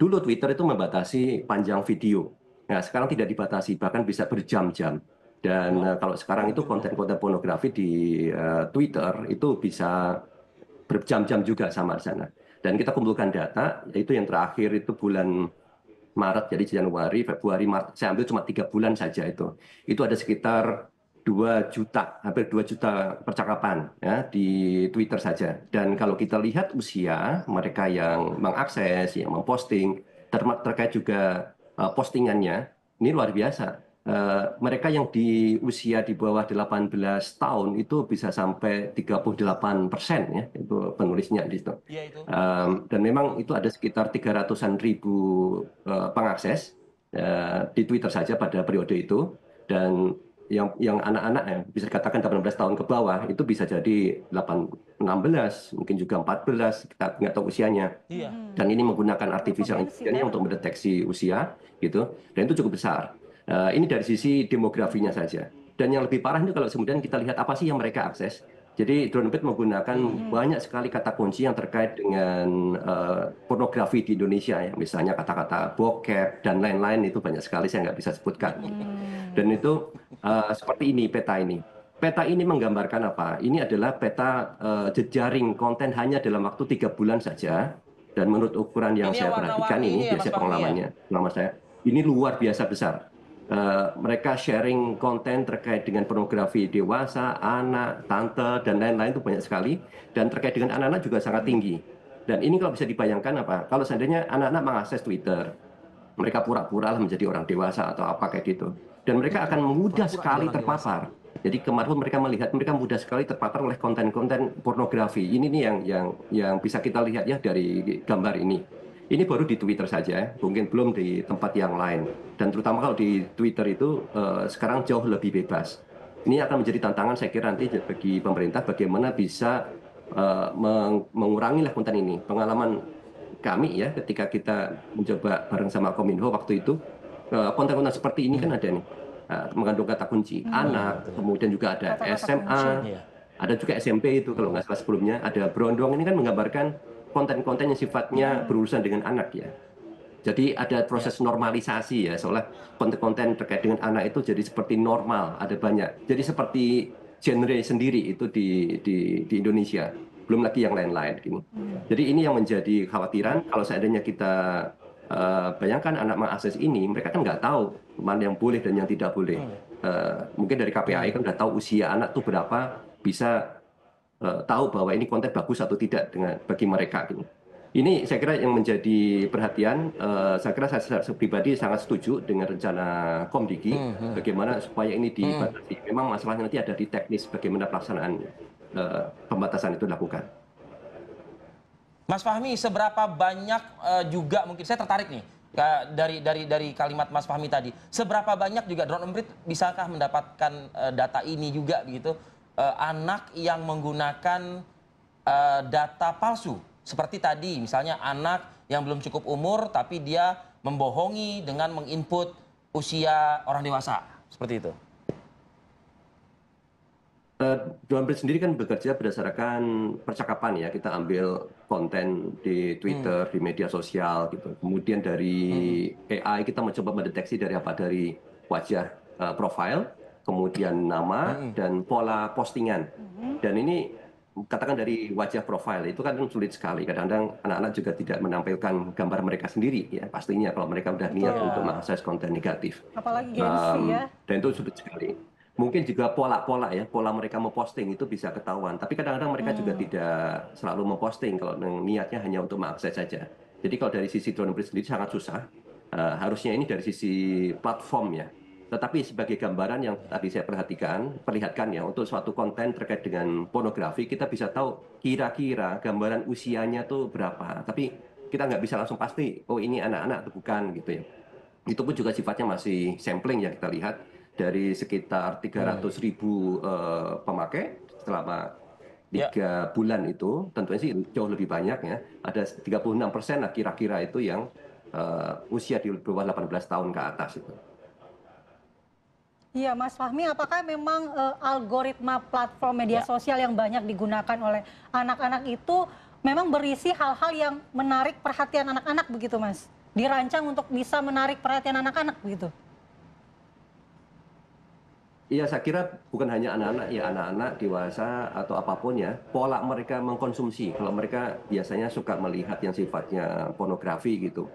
dulu Twitter itu membatasi panjang video. Nah, sekarang tidak dibatasi, bahkan bisa berjam-jam. Dan kalau sekarang itu konten-konten pornografi di Twitter itu bisa berjam-jam juga sama di sana. Dan kita kumpulkan data, yaitu yang terakhir itu bulan Maret, jadi Januari, Februari, Maret, saya ambil cuma 3 bulan saja itu. Itu ada sekitar 2 juta, hampir 2 juta percakapan ya, di Twitter saja. Dan kalau kita lihat usia mereka yang mengakses, yang memposting, terkait juga postingannya, ini luar biasa. Mereka yang di usia di bawah 18 tahun itu bisa sampai 38% ya, itu penulisnya di situ. Dan memang itu ada sekitar 300-an ribu pengakses di Twitter saja pada periode itu. Dan yang anak-anak ya, bisa dikatakan 18 tahun ke bawah itu bisa jadi 16, mungkin juga 14, kita nggak tahu usianya. Dan ini menggunakan artificial intelligence untuk mendeteksi usia gitu, dan itu cukup besar. Ini dari sisi demografinya saja. Dan yang lebih parah itu kalau kemudian kita lihat apa sih yang mereka akses. Jadi Drone Emprit menggunakan banyak sekali kata kunci yang terkait dengan pornografi di Indonesia ya. Misalnya kata-kata bokep dan lain-lain itu banyak sekali saya nggak bisa sebutkan. Dan itu seperti ini peta ini. Peta ini menggambarkan apa? Ini adalah peta jejaring konten hanya dalam waktu 3 bulan saja. Dan menurut ukuran yang saya perhatikan ini biasa pengalamannya, selama saya, ini luar biasa besar. mereka sharing konten terkait dengan pornografi dewasa, anak, tante, dan lain-lain itu banyak sekali. Dan terkait dengan anak-anak juga sangat tinggi. Dan ini kalau bisa dibayangkan apa? Kalau seandainya anak-anak mengakses Twitter, mereka pura-pura lah menjadi orang dewasa atau apa kayak gitu. Dan mereka akan mudah sekali terpapar. Jadi kemarin mereka melihat mereka mudah sekali terpapar oleh konten-konten pornografi. Ini nih yang bisa kita lihat ya dari gambar ini. Ini baru di Twitter saja, mungkin belum di tempat yang lain. Dan terutama kalau di Twitter itu sekarang jauh lebih bebas. Ini akan menjadi tantangan saya kira nanti bagi pemerintah bagaimana bisa mengurangi lah konten ini. Pengalaman kami ya ketika kita mencoba bareng sama Kominfo waktu itu, konten-konten seperti ini kan ada nih. Mengandung kata kunci anak, kemudian juga ada SMA, ada juga SMP itu kalau nggak salah sebelumnya, ada Brondong, ini kan menggambarkan konten-konten yang sifatnya berurusan dengan anak ya. Jadi ada proses normalisasi ya, seolah konten-konten terkait dengan anak itu jadi seperti normal, ada banyak. Jadi seperti genre sendiri itu di Indonesia, belum lagi yang lain-lain gini. Jadi ini yang menjadi khawatiran kalau seandainya kita bayangkan anak mengakses ini, mereka kan nggak tahu mana yang boleh dan yang tidak boleh. Mungkin dari KPAI kan udah tahu usia anak tuh berapa, bisa tahu bahwa ini konten bagus atau tidak bagi mereka. Gitu. Ini saya kira yang menjadi perhatian. Saya kira saya pribadi sangat setuju dengan rencana Komdigi, bagaimana supaya ini dibatasi. Memang masalahnya nanti ada di teknis bagaimana pelaksanaan pembatasan itu dilakukan. Mas Fahmi, seberapa banyak juga mungkin saya tertarik nih dari kalimat Mas Fahmi tadi. Seberapa banyak juga Drone Emprit bisakah mendapatkan data ini juga begitu anak yang menggunakan data palsu seperti tadi misalnya anak yang belum cukup umur tapi dia membohongi dengan menginput usia orang dewasa seperti itu. Drone Emprit sendiri kan bekerja berdasarkan percakapan ya, kita ambil konten di Twitter, di media sosial gitu. Kemudian dari AI kita mencoba mendeteksi dari wajah profile, kemudian nama dan pola postingan. Dan ini katakan dari wajah profile itu kan sulit sekali. Kadang-kadang anak-anak juga tidak menampilkan gambar mereka sendiri ya, pastinya kalau mereka udah niat untuk mengakses konten negatif. Apalagi Gen Z ya. Dan itu sulit sekali. Mungkin juga pola ya, pola mereka memposting itu bisa ketahuan. Tapi kadang-kadang mereka juga tidak selalu memposting kalau niatnya hanya untuk mengakses saja. Jadi kalau dari sisi Drone Emprit sendiri sangat susah. Harusnya ini dari sisi platform ya. Tetapi sebagai gambaran yang tadi saya perlihatkan ya, untuk suatu konten terkait dengan pornografi, kita bisa tahu kira-kira gambaran usianya tuh berapa. Tapi kita nggak bisa langsung pasti, oh ini anak-anak atau bukan gitu ya. Itu pun juga sifatnya masih sampling yang kita lihat. Dari sekitar 300.000 pemakai selama 3 bulan itu, tentunya sih jauh lebih banyak ya. Ada 36% lah kira-kira itu yang usia di bawah 18 tahun ke atas itu. Iya Mas Fahmi, apakah memang algoritma platform media sosial yang banyak digunakan oleh anak-anak itu memang berisi hal-hal yang menarik perhatian anak-anak begitu Mas? Dirancang untuk bisa menarik perhatian anak-anak begitu? Iya, saya kira bukan hanya anak-anak ya, anak-anak, dewasa atau apapun ya, pola mereka mengkonsumsi. Kalau mereka biasanya suka melihat yang sifatnya pornografi gitu.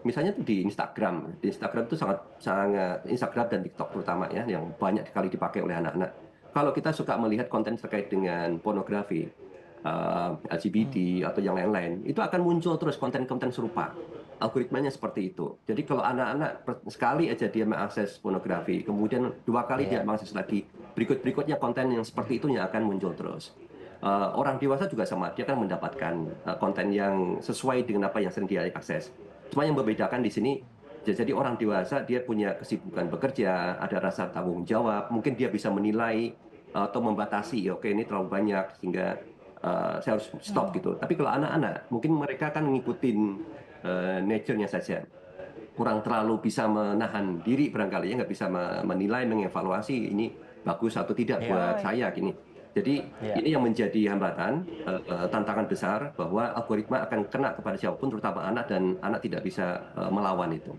Misalnya tuh di Instagram itu sangat Instagram dan TikTok terutama ya, yang banyak sekali dipakai oleh anak-anak. Kalau kita suka melihat konten terkait dengan pornografi, LGBT atau yang lain-lain, itu akan muncul terus konten-konten serupa. Algoritmanya seperti itu. Jadi kalau anak-anak sekali aja dia mengakses pornografi, kemudian 2 kali dia mengakses lagi, berikutnya konten yang seperti itu yang akan muncul terus. Orang dewasa juga sama, dia akan mendapatkan konten yang sesuai dengan apa yang sering dia akses. Cuma yang membedakan di sini, jadi orang dewasa dia punya kesibukan bekerja, ada rasa tanggung jawab, mungkin dia bisa menilai atau membatasi, oke ini terlalu banyak sehingga saya harus stop gitu. Tapi kalau anak-anak, mungkin mereka akan ngikutin nature-nya saja, kurang terlalu bisa menahan diri barangkali ya, nggak bisa menilai, mengevaluasi ini bagus atau tidak buat saya gini. Jadi ini yang menjadi hambatan, tantangan besar bahwa algoritma akan kena kepada siapapun, terutama anak, dan anak tidak bisa melawan itu.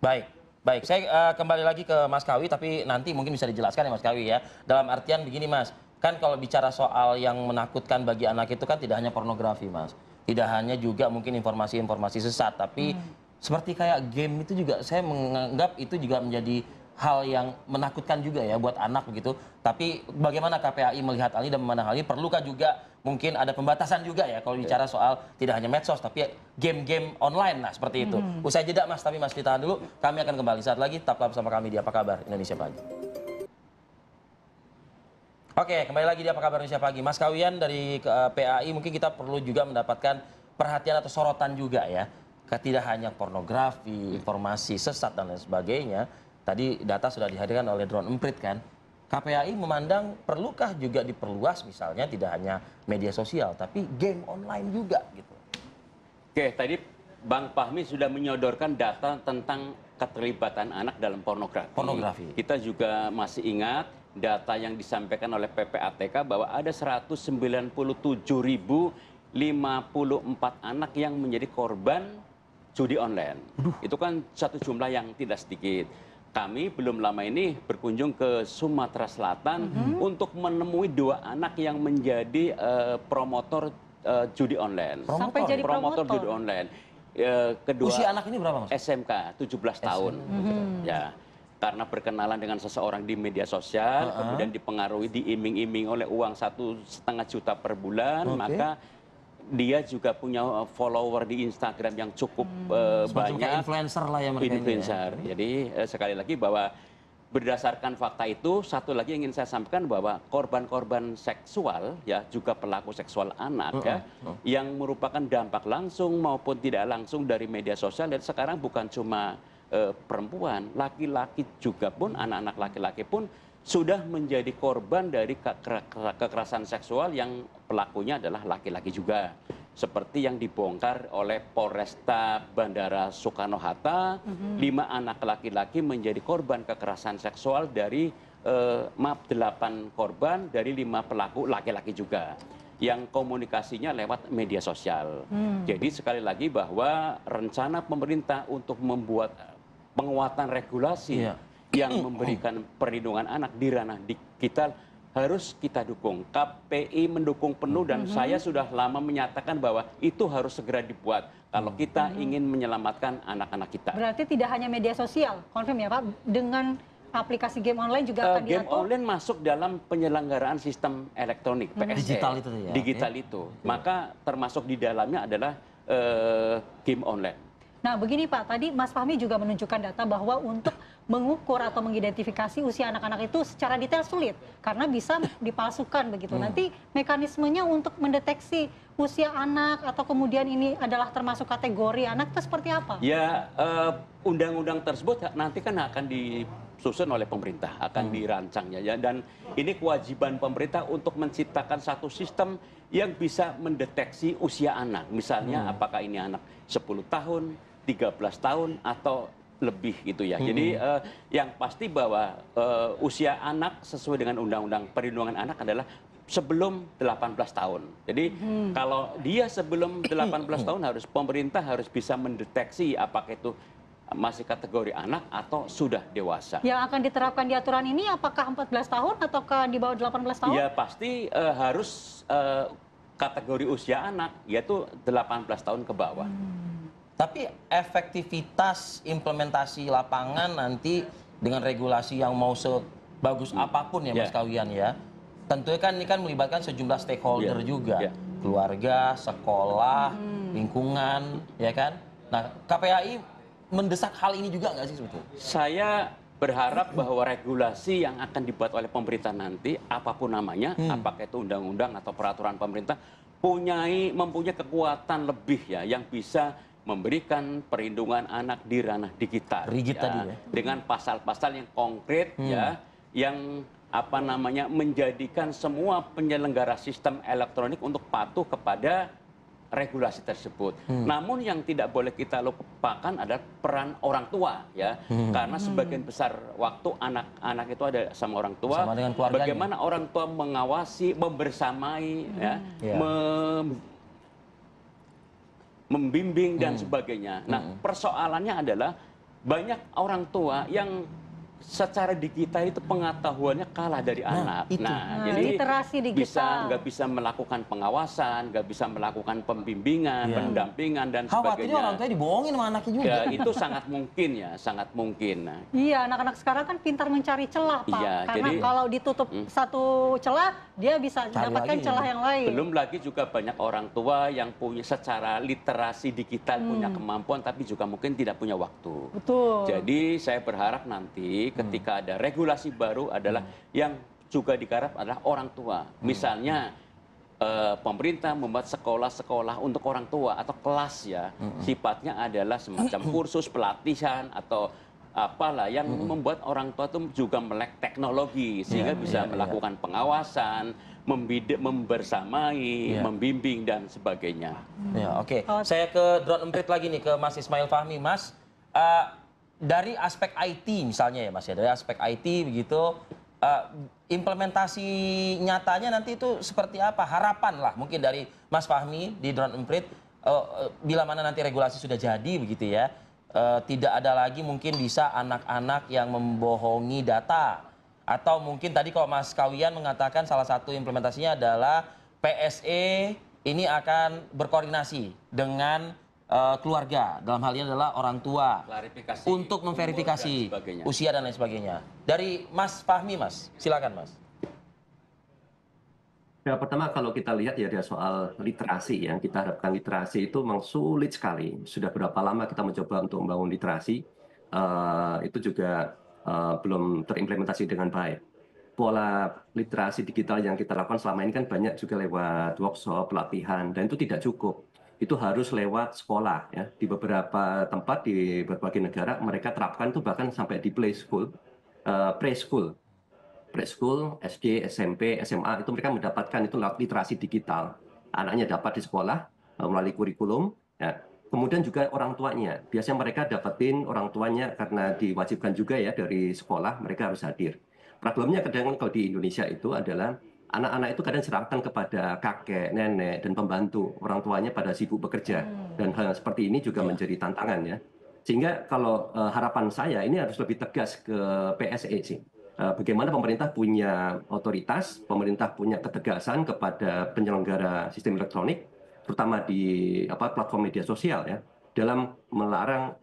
Baik, saya kembali lagi ke Mas Kawi, tapi nanti mungkin bisa dijelaskan ya Mas Kawi ya. Dalam artian begini Mas, kan kalau bicara soal yang menakutkan bagi anak itu kan tidak hanya pornografi Mas. Tidak hanya juga mungkin informasi-informasi sesat, tapi seperti kayak game itu juga saya menganggap itu juga menjadi hal yang menakutkan juga ya buat anak begitu. Tapi bagaimana KPAI melihat hal ini dan memandang hal ini? Perlukah juga mungkin ada pembatasan juga ya kalau bicara soal tidak hanya medsos tapi game-game online lah seperti itu. Usai jeda Mas, tapi Mas ditahan dulu. Kami akan kembali saat lagi. Tetaplah bersama kami di Apa Kabar Indonesia Pagi. Oke, kembali lagi di Apa Kabar Indonesia Pagi. Mas Kawian dari PAI, mungkin kita perlu juga mendapatkan perhatian atau sorotan juga ya. Tidak hanya pornografi, informasi sesat dan lain sebagainya. Tadi data sudah dihadirkan oleh Drone Emprit kan. KPAI memandang perlukah juga diperluas misalnya tidak hanya media sosial tapi game online juga gitu. Oke, tadi Bang Fahmi sudah menyodorkan data tentang keterlibatan anak dalam pornografi. Kita juga masih ingat data yang disampaikan oleh PPATK bahwa ada 197.054 anak yang menjadi korban judi online. Itu kan satu jumlah yang tidak sedikit. Kami belum lama ini berkunjung ke Sumatera Selatan untuk menemui 2 anak yang menjadi promotor judi online. Sampai jadi promotor judi online. Kedua, usia anak ini berapa Mas? SMK, 17 tahun. Ya, karena berkenalan dengan seseorang di media sosial, kemudian dipengaruhi, diiming-iming oleh uang 1,5 juta per bulan, maka dia juga punya follower di Instagram yang cukup banyak. Influencer lah ya mereka. Influencer. Ya. Jadi sekali lagi bahwa berdasarkan fakta itu, satu lagi yang ingin saya sampaikan bahwa korban-korban seksual ya juga pelaku seksual anak ya yang merupakan dampak langsung maupun tidak langsung dari media sosial. Dan sekarang bukan cuma perempuan, laki-laki juga pun, anak-anak laki-laki pun sudah menjadi korban dari kekerasan seksual yang pelakunya adalah laki-laki juga. Seperti yang dibongkar oleh Polresta Bandara Soekarno-Hatta, 5 anak laki-laki menjadi korban kekerasan seksual dari 8 korban dari 5 pelaku laki-laki juga. Yang komunikasinya lewat media sosial. Jadi sekali lagi bahwa rencana pemerintah untuk membuat penguatan regulasi yang memberikan perlindungan anak di ranah digital harus kita dukung. KPI mendukung penuh dan saya sudah lama menyatakan bahwa itu harus segera dibuat kalau kita ingin menyelamatkan anak-anak kita. Berarti tidak hanya media sosial, konfirm ya Pak, dengan aplikasi game online juga akan game diatur? online masuk dalam penyelenggaraan sistem elektronik, PSE. Digital itu ya? Digital itu. Maka termasuk di dalamnya adalah game online. Nah begini Pak, tadi Mas Fahmi juga menunjukkan data bahwa untuk mengukur atau mengidentifikasi usia anak-anak itu secara detail sulit. Karena bisa dipalsukan begitu. Nanti mekanismenya untuk mendeteksi usia anak atau kemudian ini adalah termasuk kategori anak itu seperti apa? Ya, undang-undang tersebut nanti kan akan disusun oleh pemerintah, akan dirancangnya. Ya. Dan ini kewajiban pemerintah untuk menciptakan satu sistem yang bisa mendeteksi usia anak. Misalnya apakah ini anak 10 tahun, 13 tahun atau lebih gitu ya. Jadi yang pasti bahwa usia anak sesuai dengan Undang-Undang Perlindungan Anak adalah sebelum 18 tahun. Jadi kalau dia sebelum 18 tahun pemerintah harus bisa mendeteksi apakah itu masih kategori anak atau sudah dewasa. Yang akan diterapkan di aturan ini apakah 14 tahun ataukah di bawah 18 tahun? Ya pasti harus kategori usia anak yaitu 18 tahun ke bawah. Tapi efektivitas implementasi lapangan nanti dengan regulasi yang mau sebagus apapun ya Mas Kawian ya. Tentunya kan ini kan melibatkan sejumlah stakeholder juga. Keluarga, sekolah, lingkungan, ya kan. Nah KPAI mendesak hal ini juga nggak sih sebetulnya? Saya berharap bahwa regulasi yang akan dibuat oleh pemerintah nanti, apapun namanya, apakah itu undang-undang atau peraturan pemerintah, mempunyai kekuatan lebih ya, yang bisa memberikan perlindungan anak di ranah digital. Rigid tadi ya. Dengan pasal-pasal yang konkret ya, yang menjadikan semua penyelenggara sistem elektronik untuk patuh kepada regulasi tersebut. Namun yang tidak boleh kita lupakan adalah peran orang tua ya. Karena sebagian besar waktu anak-anak itu ada sama orang tua. Sama dengan keluarganya. Bagaimana orang tua mengawasi, membersamai ya, membimbing dan sebagainya. Nah, persoalannya adalah banyak orang tua yang secara digital itu pengetahuannya kalah dari anak. Jadi literasi digital nggak bisa melakukan pengawasan, nggak bisa melakukan pembimbingan, pendampingan dan Khawatirnya sebagainya. orang tua dibohongin sama anaknya juga. Ya, itu sangat mungkin ya, sangat mungkin. Iya, anak-anak sekarang kan pintar mencari celah, Pak. Iya, Karena jadi- kalau ditutup satu celah, dia bisa mendapatkan celah yang lain. Belum lagi juga banyak orang tua yang punya secara literasi digital punya kemampuan, tapi juga mungkin tidak punya waktu. Betul. Jadi saya berharap nanti ketika ada regulasi baru adalah yang juga digarap adalah orang tua. Misalnya pemerintah membuat sekolah-sekolah untuk orang tua atau kelas ya, sifatnya adalah semacam kursus pelatihan atau apalah yang membuat orang tua itu juga melek teknologi sehingga bisa melakukan pengawasan, membersamai, membimbing dan sebagainya. Ya, oke. Saya ke drone emprit lagi nih ke Mas Ismail Fahmi, Mas. Dari aspek IT misalnya ya, Mas ya, dari aspek IT begitu, implementasi nyatanya nanti itu seperti apa? Harapan lah mungkin dari Mas Fahmi di drone emprit, bila mana nanti regulasi sudah jadi begitu ya, tidak ada lagi mungkin bisa anak-anak yang membohongi data. Atau mungkin tadi kalau Mas Kawian mengatakan salah satu implementasinya adalah PSE ini akan berkoordinasi dengan keluarga, dalam hal ini adalah orang tua, untuk memverifikasi usia dan lain sebagainya. Dari Mas Fahmi, Mas, silakan Mas. Ya, pertama kalau kita lihat ya dari soal literasi, yang kita harapkan literasi itu memang sulit sekali. Sudah berapa lama kita mencoba untuk membangun literasi, itu juga belum terimplementasi dengan baik. Pola literasi digital yang kita lakukan selama ini kan banyak juga lewat workshop, pelatihan, dan itu tidak cukup. Itu harus lewat sekolah ya. Di beberapa tempat di berbagai negara mereka terapkan itu bahkan sampai di preschool, SD, SMP, SMA itu mereka mendapatkan itu literasi digital. Anaknya dapat di sekolah melalui kurikulum. Ya. Kemudian juga orang tuanya. Biasanya mereka dapetin orang tuanya karena diwajibkan juga ya dari sekolah mereka harus hadir. Problemnya kadang kalau di Indonesia itu adalah anak-anak itu kadang serahkan kepada kakek, nenek, dan pembantu. Orang tuanya pada sibuk bekerja. Dan hal seperti ini juga menjadi tantangan ya. Sehingga kalau harapan saya ini harus lebih tegas ke PSE sih. Bagaimana pemerintah punya otoritas, pemerintah punya ketegasan kepada penyelenggara sistem elektronik, terutama di platform media sosial ya, dalam melarang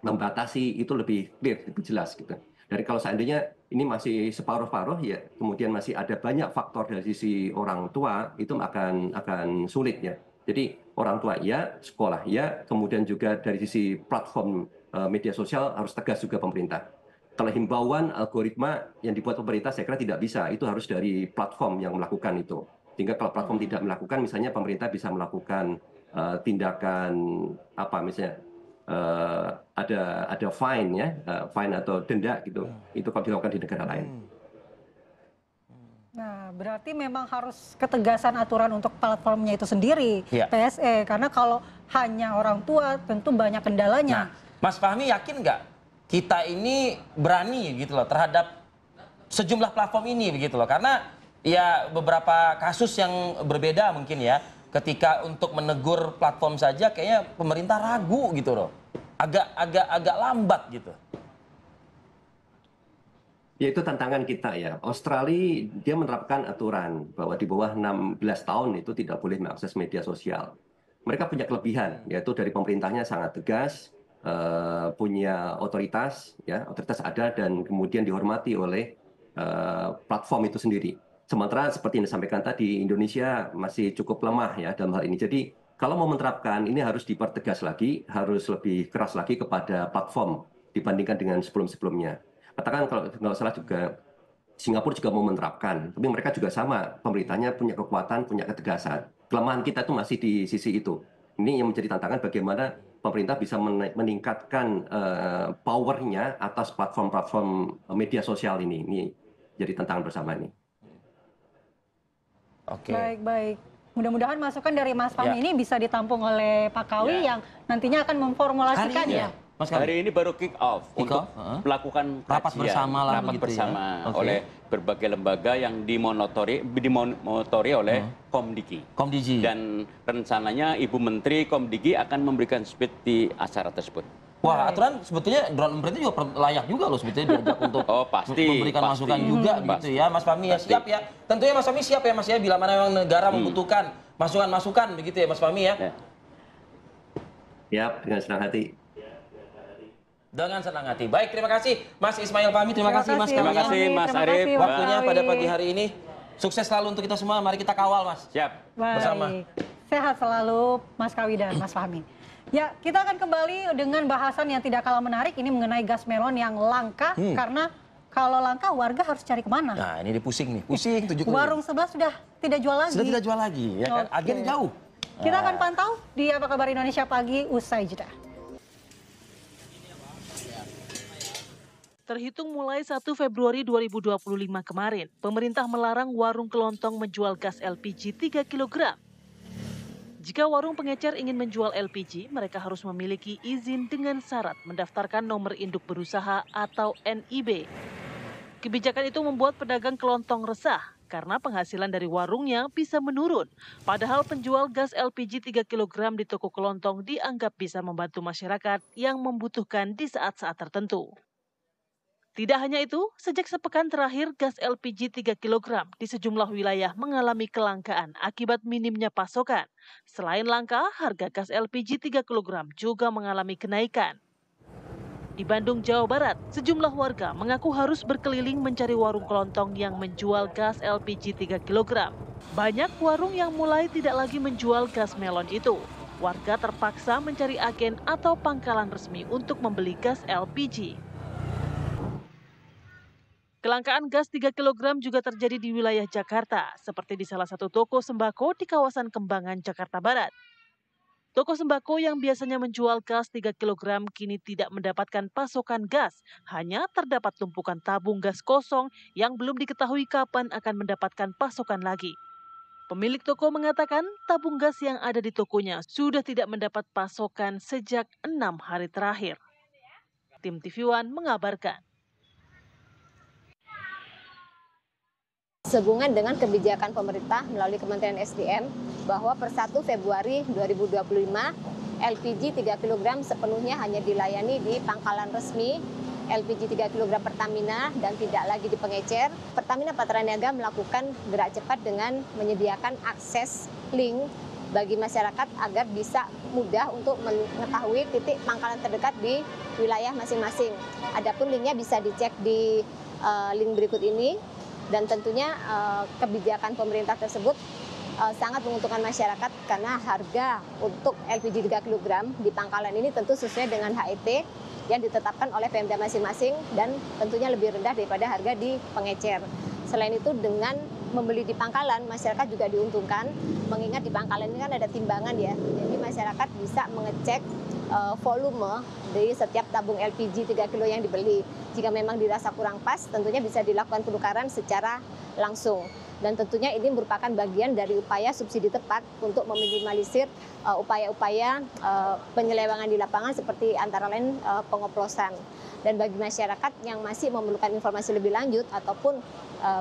membatasi itu lebih clear, lebih jelas gitu. Dari kalau seandainya ini masih separuh-paruh ya, kemudian masih ada banyak faktor dari sisi orang tua, itu akan sulit ya. Jadi orang tua ya, sekolah ya, kemudian juga dari sisi platform media sosial harus tegas juga pemerintah. Kalau himbauan algoritma yang dibuat pemerintah saya kira tidak bisa, itu harus dari platform yang melakukan itu. Sehingga kalau platform tidak melakukan, misalnya pemerintah bisa melakukan tindakan apa misalnya ada fine ya, fine atau denda gitu. Itu kalau dilakukan di negara lain. Nah, berarti memang harus ketegasan aturan untuk platformnya itu sendiri, PSE. Karena kalau hanya orang tua tentu banyak kendalanya. Nah, Mas Fahmi yakin nggak kita ini berani gitu loh terhadap sejumlah platform ini begitu loh? Karena ya beberapa kasus yang berbeda mungkin ya, ketika untuk menegur platform saja kayaknya pemerintah ragu gitu loh. Agak lambat gitu. Ya itu tantangan kita ya. Australia dia menerapkan aturan bahwa di bawah 16 tahun itu tidak boleh mengakses media sosial. Mereka punya kelebihan, yaitu dari pemerintahnya sangat tegas, punya otoritas, ya otoritas ada dan kemudian dihormati oleh platform itu sendiri. Sementara seperti yang disampaikan tadi, Indonesia masih cukup lemah ya dalam hal ini. Jadi kalau mau menerapkan ini harus dipertegas lagi, harus lebih keras lagi kepada platform dibandingkan dengan sebelum-sebelumnya. Katakan kalau nggak salah juga Singapura juga mau menerapkan, tapi mereka juga sama, pemerintahnya punya kekuatan, punya ketegasan. Kelemahan kita itu masih di sisi itu. Ini yang menjadi tantangan bagaimana pemerintah bisa meningkatkan powernya atas platform-platform media sosial ini. Ini jadi tantangan bersama ini. Oke. Baik. Mudah-mudahan masukan dari Mas Fahmi ini bisa ditampung oleh Pak Kawi yang nantinya akan memformulasikan ya. Mas hari ini baru kick off untuk melakukan rapat bersama lah rapat gitu bersama ya. oleh berbagai lembaga yang dimonitori oleh Komdigi. Dan rencananya Ibu Menteri Komdigi akan memberikan speech di acara tersebut. Wah, aturan sebetulnya drone emprit itu juga layak juga loh sebetulnya diajak untuk memberikan masukan juga gitu ya, Mas Fahmi ya. Siap ya. Tentunya Mas Fahmi siap ya Mas ya, bila mana memang negara membutuhkan masukan-masukan begitu ya Mas Fahmi ya. Siap, dengan senang hati. Dengan senang hati. Baik, terima kasih Mas Ismail Fahmi, terima kasih Mas. Terima kasih Mas Arief. Waktunya pada pagi hari ini. Sukses selalu untuk kita semua, mari kita kawal Mas. Siap. Bersama. Sehat selalu Mas Kawi dan Mas Fahmi. Ya, kita akan kembali dengan bahasan yang tidak kalah menarik ini mengenai gas melon yang langka karena kalau langka warga harus cari kemana? Nah, ini pusing nih, pusing 7 Warung sebelah sudah tidak jual lagi. Sudah tidak jual lagi, ya kan? Agennya jauh. Kita akan pantau di Apa Kabar Indonesia Pagi usai jeda. Terhitung mulai 1 Februari 2025 kemarin, pemerintah melarang warung kelontong menjual gas LPG 3 kg. Jika warung pengecer ingin menjual LPG, mereka harus memiliki izin dengan syarat mendaftarkan nomor induk berusaha atau NIB. Kebijakan itu membuat pedagang kelontong resah karena penghasilan dari warungnya bisa menurun. Padahal penjual gas LPG 3 kg di toko kelontong dianggap bisa membantu masyarakat yang membutuhkan di saat-saat tertentu. Tidak hanya itu, sejak sepekan terakhir gas LPG 3 kg di sejumlah wilayah mengalami kelangkaan akibat minimnya pasokan. Selain langka, harga gas LPG 3 kg juga mengalami kenaikan. Di Bandung, Jawa Barat, sejumlah warga mengaku harus berkeliling mencari warung kelontong yang menjual gas LPG 3 kg. Banyak warung yang mulai tidak lagi menjual gas melon itu. Warga terpaksa mencari agen atau pangkalan resmi untuk membeli gas LPG. Kelangkaan gas 3 kg juga terjadi di wilayah Jakarta, seperti di salah satu toko sembako di kawasan Kembangan, Jakarta Barat. Toko sembako yang biasanya menjual gas 3 kg kini tidak mendapatkan pasokan gas, hanya terdapat tumpukan tabung gas kosong yang belum diketahui kapan akan mendapatkan pasokan lagi. Pemilik toko mengatakan tabung gas yang ada di tokonya sudah tidak mendapat pasokan sejak 6 hari terakhir. Tim TV One mengabarkan. Sehubungan dengan kebijakan pemerintah melalui Kementerian SDM bahwa per 1 Februari 2025 LPG 3 kg sepenuhnya hanya dilayani di pangkalan resmi LPG 3 kg Pertamina dan tidak lagi di pengecer. Pertamina Patraniaga melakukan gerak cepat dengan menyediakan akses link bagi masyarakat agar bisa mudah untuk mengetahui titik pangkalan terdekat di wilayah masing-masing. Adapun linknya bisa dicek di link berikut ini. Dan tentunya kebijakan pemerintah tersebut sangat menguntungkan masyarakat karena harga untuk LPG 3 kg di pangkalan ini tentu sesuai dengan HET yang ditetapkan oleh Pemda masing-masing dan tentunya lebih rendah daripada harga di pengecer. Selain itu dengan membeli di pangkalan, masyarakat juga diuntungkan mengingat di pangkalan ini kan ada timbangan ya. Jadi masyarakat bisa mengecek volume dari setiap tabung LPG 3 kg yang dibeli. Jika memang dirasa kurang pas, tentunya bisa dilakukan penukaran secara langsung. Dan tentunya ini merupakan bagian dari upaya subsidi tepat untuk meminimalisir upaya-upaya penyelewengan di lapangan seperti antara lain pengoplosan. Dan bagi masyarakat yang masih memerlukan informasi lebih lanjut ataupun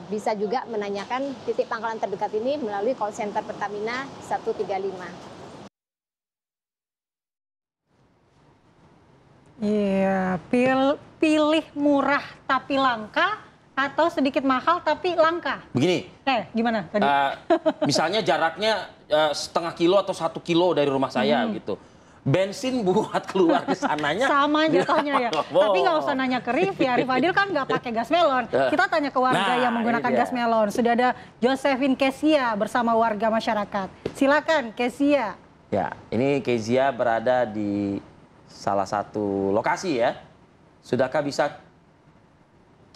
bisa juga menanyakan titik pangkalan terdekat ini melalui call center Pertamina 135. Iya, pilih murah tapi langka atau sedikit mahal tapi langka. Begini. Gimana tadi? Misalnya jaraknya setengah kilo atau 1 kilo dari rumah saya gitu. Bensin buat keluar ke sananya. Sama jatuhnya ya. Tapi nggak usah nanya ke Rif ya. Rif Adil kan nggak pakai gas melon. Kita tanya ke warga yang menggunakan gas melon. Sudah ada Josephine Kezia bersama warga masyarakat. Silakan Kezia. Ya, ini Kezia berada di salah satu lokasi ya. Sudahkah bisa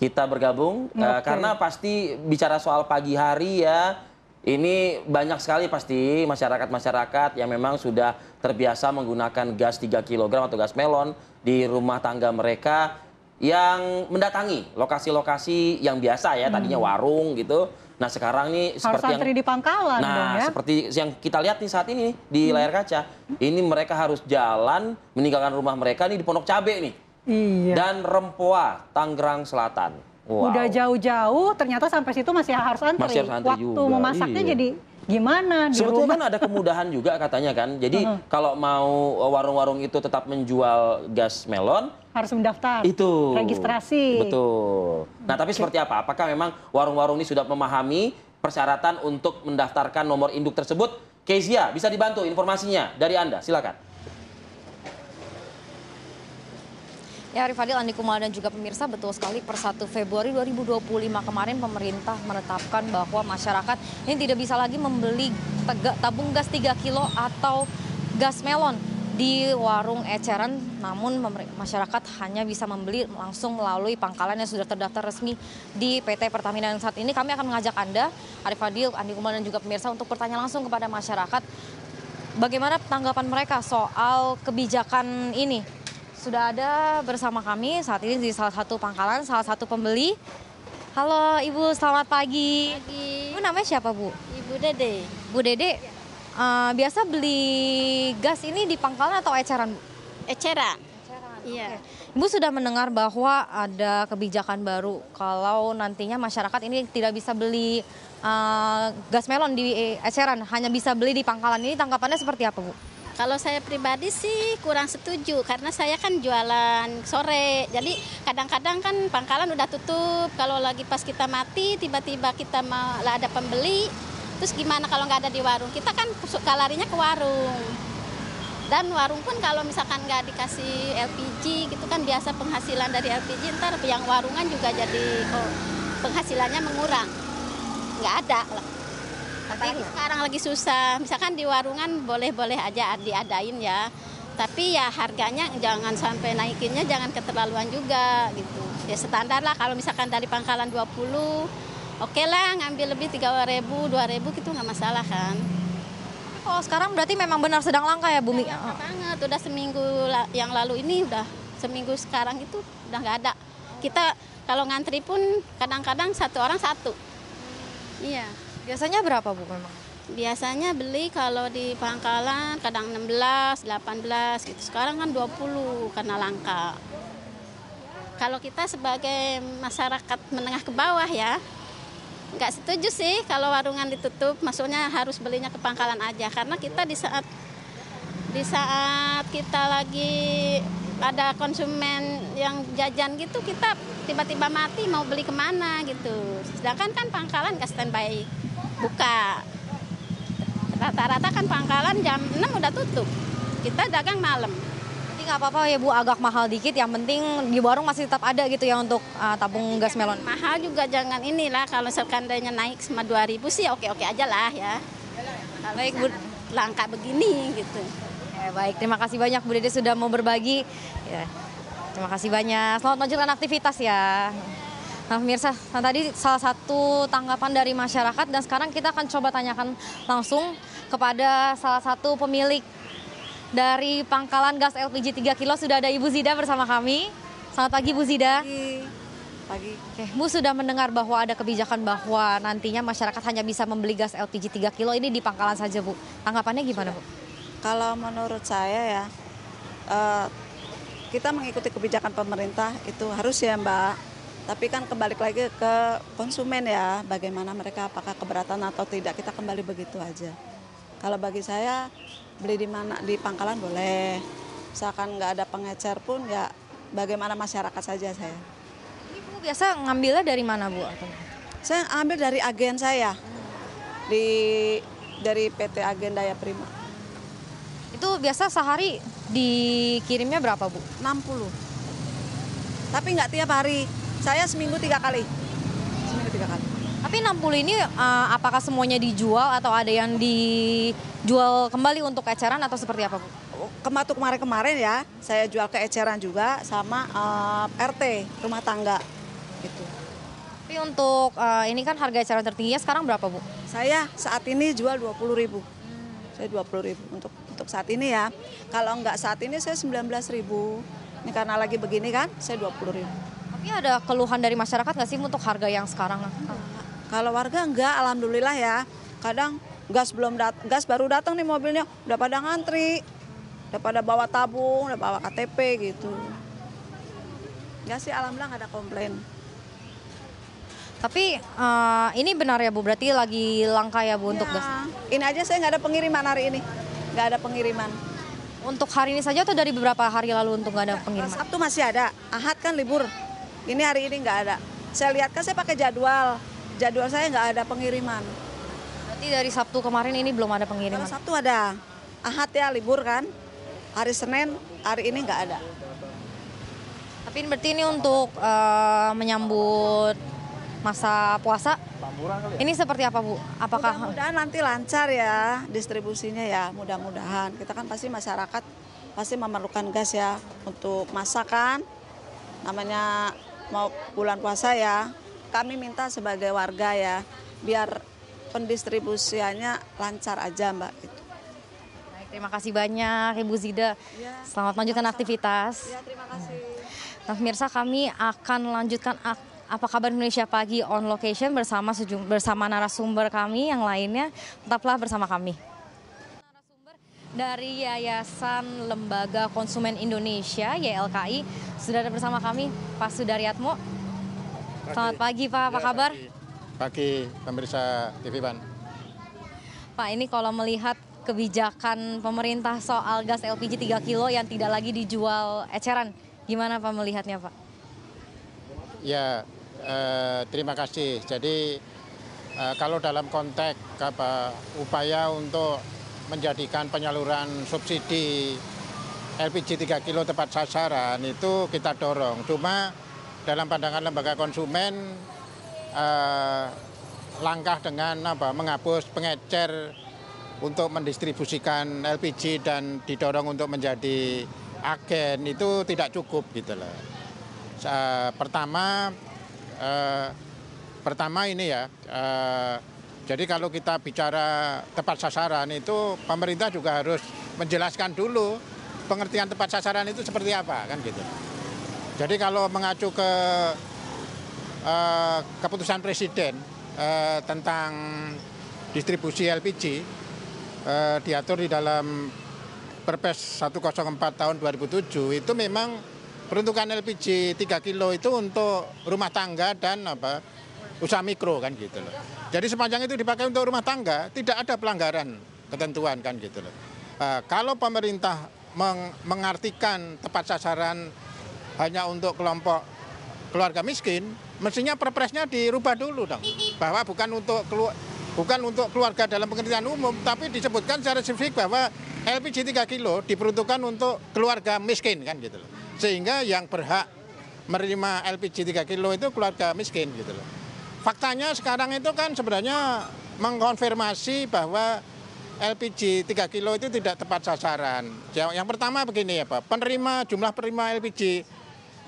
kita bergabung? Karena pasti bicara soal pagi hari ya, ini banyak sekali pasti masyarakat-masyarakat yang memang sudah terbiasa menggunakan gas 3 kg atau gas melon di rumah tangga mereka yang mendatangi lokasi-lokasi yang biasa ya, tadinya warung gitu. Nah sekarang nih seperti yang di pangkalan dong ya. Seperti yang kita lihat nih saat ini di layar kaca, ini mereka harus jalan meninggalkan rumah mereka nih di Pondok Cabe nih. Iya. Dan Rempoa, Tangerang Selatan. Wow. Udah jauh-jauh ternyata sampai situ masih harus antri. Masih harus antri Waktu juga. memasaknya jadi Gimana di Sebetulnya rumah? kan ada kemudahan juga katanya kan. Jadi kalau mau warung-warung itu tetap menjual gas melon, Harus mendaftar, itu registrasi. betul. Nah, tapi seperti apa? Apakah memang warung-warung ini sudah memahami persyaratan untuk mendaftarkan nomor induk tersebut? Kezia, bisa dibantu informasinya dari Anda, silakan. Ya, Rifadil, Andi Kumala dan juga pemirsa, betul sekali per 1 Februari 2025 kemarin pemerintah menetapkan bahwa masyarakat ini tidak bisa lagi membeli tabung gas 3 kilo atau gas melon di warung eceran, namun masyarakat hanya bisa membeli langsung melalui pangkalan yang sudah terdaftar resmi di PT Pertamina. Dan saat ini kami akan mengajak Anda, Arif Fadil, Andi Kumala dan juga pemirsa untuk bertanya langsung kepada masyarakat bagaimana tanggapan mereka soal kebijakan ini. Sudah ada bersama kami saat ini di salah satu pangkalan, salah satu pembeli. Halo Ibu, selamat pagi. Pagi. Ibu namanya siapa Bu? Ibu Dede. Bu Dede, biasa beli gas ini di pangkalan atau eceran Bu? Eceran. Iya. Ibu sudah mendengar bahwa ada kebijakan baru kalau nantinya masyarakat ini tidak bisa beli gas melon di eceran, hanya bisa beli di pangkalan. Ini tanggapannya seperti apa Bu? Kalau saya pribadi sih kurang setuju karena saya kan jualan sore. Jadi kadang-kadang kan pangkalan udah tutup. Kalau lagi pas kita mati tiba-tiba kita mau ada pembeli. Terus gimana kalau nggak ada di warung? Kita kan suka larinya ke warung. Dan warung pun kalau misalkan nggak dikasih LPG gitu kan biasa penghasilan dari LPG ntar yang warungan juga jadi penghasilannya mengurang. Nggak ada lah. Tapi sekarang lagi susah, misalkan di warungan boleh-boleh aja diadain ya. Tapi ya harganya jangan sampai naikinnya, jangan keterlaluan juga gitu. Ya standar lah, kalau misalkan dari pangkalan 20, oke lah ngambil lebih 3.000, 2.000 gitu nggak masalah kan. Oh sekarang berarti memang benar sedang langka ya Bumi? Langka banget, udah seminggu yang lalu ini udah seminggu sekarang itu udah nggak ada. Kita kalau ngantri pun kadang-kadang satu orang satu. Iya. Biasanya berapa Bu memang? Biasanya beli kalau di pangkalan kadang 16, 18 gitu. Sekarang kan 20 karena langka. Kalau kita sebagai masyarakat menengah ke bawah ya, nggak setuju sih kalau warungan ditutup. Maksudnya harus belinya ke pangkalan aja. Karena kita di saat kita lagi ada konsumen yang jajan gitu, kita tiba-tiba mati mau beli kemana gitu. Sedangkan kan pangkalan nggak standby buka. Rata-rata kan pangkalan jam 6 udah tutup. Kita dagang malam. Jadi nggak apa-apa ya Bu, agak mahal dikit, yang penting di warung masih tetap ada gitu ya untuk tabung gas melon. Mahal juga jangan inilah, kalau sekandainya naik sama 2.000 sih oke-oke aja lah ya. Baik Bu, langka begini gitu. Ya, baik, terima kasih banyak Bu Dede sudah mau berbagi. Ya, terima kasih banyak. Selamat melanjutkan aktivitas ya. Nah pemirsa, tadi salah satu tanggapan dari masyarakat dan sekarang kita akan coba tanyakan langsung kepada salah satu pemilik dari pangkalan gas LPG 3 kilo. Sudah ada Ibu Zida bersama kami. Selamat pagi Bu Zida. Pagi. Oke, Bu sudah mendengar bahwa ada kebijakan bahwa nantinya masyarakat hanya bisa membeli gas LPG 3 kilo ini di pangkalan saja Bu. Tanggapannya gimana Bu? Kalau menurut saya ya, kita mengikuti kebijakan pemerintah itu harus ya Mbak. Tapi kan kembali lagi ke konsumen ya, bagaimana mereka apakah keberatan atau tidak, kita kembali begitu aja. Kalau bagi saya beli di mana, di pangkalan boleh, misalkan nggak ada pengecer pun ya bagaimana masyarakat saja saya. Ini Bu biasa ngambilnya dari mana Bu? Saya ambil dari agen saya, dari PT Agen Daya Prima. Itu biasa sehari dikirimnya berapa Bu? 60. Tapi nggak tiap hari. Saya seminggu 3 kali. Tapi 60 ini apakah semuanya dijual atau ada yang dijual kembali untuk eceran atau seperti apa Bu? Kemarin ya, saya jual ke eceran juga sama RT, rumah tangga. Gitu. Tapi untuk ini kan harga eceran tertingginya sekarang berapa Bu? Saya saat ini jual 20.000. Saya 20.000 untuk saat ini ya. Kalau enggak saat ini saya 19.000. Ini karena lagi begini kan, saya 20.000. Tapi ada keluhan dari masyarakat nggak sih untuk harga yang sekarang? Kalau warga enggak, alhamdulillah ya. Kadang gas baru datang nih mobilnya, udah pada ngantri, udah pada bawa tabung, udah bawa KTP gitu. Enggak sih, alhamdulillah nggak ada komplain. Tapi ini benar ya Bu, berarti lagi langka ya Bu untuk gas? Ini aja saya nggak ada pengiriman hari ini, nggak ada pengiriman. Untuk hari ini saja atau dari beberapa hari lalu untuk nggak ada pengiriman? Sabtu masih ada, Ahad kan libur. Ini hari ini nggak ada. Saya lihat kan saya pakai jadwal saya nggak ada pengiriman. Berarti dari Sabtu kemarin ini belum ada pengiriman? Kalau Sabtu ada, Ahad ya libur kan. Hari Senin, hari ini nggak ada. Tapi berarti ini untuk menyambut masa puasa, ini seperti apa Bu? Apakah mudah-mudahan nanti lancar ya distribusinya ya, mudah-mudahan. Kita kan pasti masyarakat pasti memerlukan gas ya untuk masakan, namanya mau bulan puasa ya. Kami minta sebagai warga ya, biar pendistribusiannya lancar aja Mbak. Baik, terima kasih banyak Ibu Zida. Selamat melanjutkan aktivitas. Ya, terima kasih. Nah, pemirsa, kami akan lanjutkan Apa Kabar Indonesia Pagi on location bersama narasumber kami yang lainnya. Tetaplah bersama kami. Narasumber dari Yayasan Lembaga Konsumen Indonesia (YLKI) sudah ada bersama kami, Pak Sudaryatmo. Selamat pagi Pak, apa kabar? Pagi pemirsa TV One. Pak, ini kalau melihat kebijakan pemerintah soal gas LPG 3 kilo yang tidak lagi dijual eceran, gimana Pak melihatnya Pak? Ya, terima kasih. Jadi kalau dalam konteks upaya untuk menjadikan penyaluran subsidi LPG 3 kilo tepat sasaran itu kita dorong. Cuma dalam pandangan lembaga konsumen langkah dengan menghapus pengecer untuk mendistribusikan LPG dan didorong untuk menjadi agen itu tidak cukup gitu loh. Pertama ini ya, jadi kalau kita bicara tepat sasaran itu pemerintah juga harus menjelaskan dulu pengertian tepat sasaran itu seperti apa kan gitu. Jadi kalau mengacu ke keputusan Presiden tentang distribusi LPG diatur di dalam Perpres 104 tahun 2007 itu memang peruntukan LPG 3 kilo itu untuk rumah tangga dan usaha mikro kan gitu loh. Jadi sepanjang itu dipakai untuk rumah tangga tidak ada pelanggaran ketentuan kan gitu loh. Kalau pemerintah mengartikan tepat sasaran hanya untuk kelompok keluarga miskin, mestinya perpresnya dirubah dulu dong. Bahwa bukan untuk keluarga dalam pengertian umum, tapi disebutkan secara spesifik bahwa LPG 3 kilo diperuntukkan untuk keluarga miskin kan gitu loh. Sehingga yang berhak menerima LPG 3 kilo itu keluarga miskin gitu loh. Faktanya sekarang itu kan sebenarnya mengkonfirmasi bahwa LPG 3 kilo itu tidak tepat sasaran. Yang pertama begini ya Pak, jumlah penerima LPG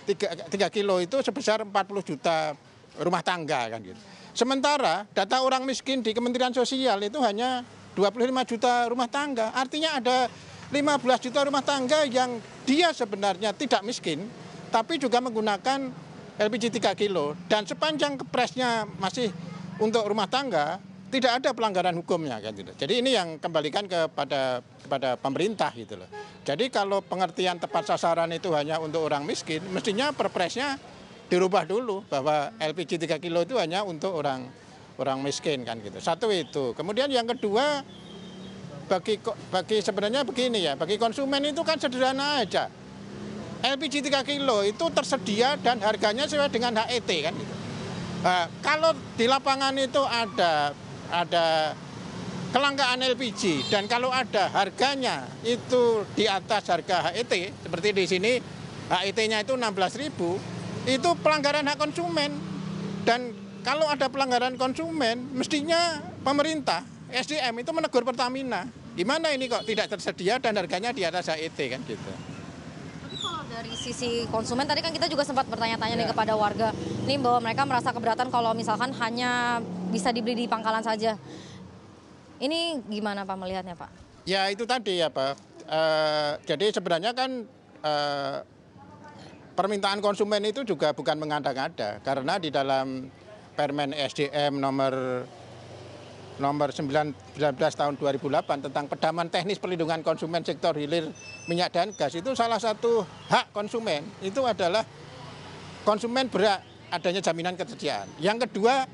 3 kilo itu sebesar 40 juta rumah tangga kan gitu. Sementara data orang miskin di Kementerian Sosial itu hanya 25 juta rumah tangga. Artinya ada 15 juta rumah tangga yang dia sebenarnya tidak miskin, tapi juga menggunakan LPG 3 kilo. Dan sepanjang kepresnya masih untuk rumah tangga, tidak ada pelanggaran hukumnya kan gitu. Jadi ini yang kembalikan kepada pemerintah gitu loh. Jadi kalau pengertian tepat sasaran itu hanya untuk orang miskin, mestinya perpresnya dirubah dulu bahwa LPG 3 kilo itu hanya untuk orang miskin kan gitu. Satu itu. Kemudian yang kedua, bagi sebenarnya begini ya, bagi konsumen itu kan sederhana aja. LPG 3 kilo itu tersedia dan harganya sesuai dengan HET kan gitu. Kalau di lapangan itu ada kelangkaan LPG dan kalau ada harganya itu di atas harga HET, seperti di sini HET-nya itu 16.000, itu pelanggaran hak konsumen. Dan kalau ada pelanggaran konsumen, mestinya pemerintah SDM itu menegur Pertamina. Gimana ini kok tidak tersedia dan harganya di atas HET kan gitu. Tapi kalau dari sisi konsumen, tadi kan kita juga sempat bertanya-tanya nih kepada warga, nih bahwa mereka merasa keberatan kalau misalkan hanya bisa dibeli di pangkalan saja. Ini gimana Pak melihatnya Pak? Ya itu tadi ya Pak. Jadi sebenarnya kan permintaan konsumen itu juga bukan mengada-ngada. Karena di dalam Permen SDM nomor 19 tahun 2008 tentang pedoman teknis perlindungan konsumen sektor hilir minyak dan gas, itu salah satu hak konsumen itu adalah konsumen berhak adanya jaminan ketersediaan. Yang kedua,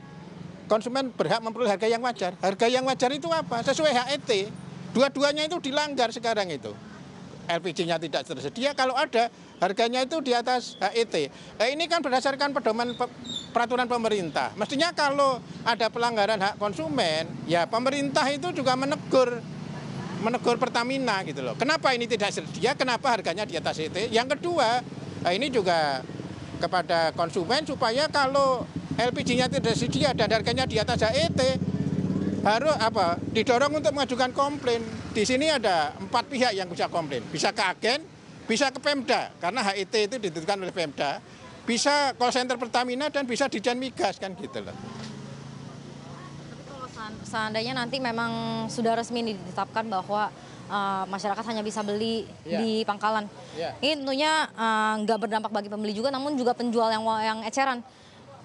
konsumen berhak memperoleh harga yang wajar. Harga yang wajar itu apa? Sesuai HET. Dua-duanya itu dilanggar sekarang itu. LPG-nya tidak tersedia, kalau ada harganya itu di atas HET. Ini kan berdasarkan pedoman peraturan pemerintah. Mestinya kalau ada pelanggaran hak konsumen, ya pemerintah itu juga menegur Pertamina gitu loh. Kenapa ini tidak tersedia? Kenapa harganya di atas HET? Yang kedua, ini juga kepada konsumen supaya kalau LPG-nya tidak tersedia dan harganya di atas HET, harus didorong untuk mengajukan komplain. Di sini ada 4 pihak yang bisa komplain. Bisa ke agen, bisa ke Pemda, karena HET itu ditentukan oleh Pemda. Bisa call center Pertamina dan bisa Ditjen Migas kan gitu loh. Tapi kalau seandainya nanti memang sudah resmi ditetapkan bahwa masyarakat hanya bisa beli di pangkalan. Ini tentunya nggak berdampak bagi pembeli juga, namun juga penjual yang eceran.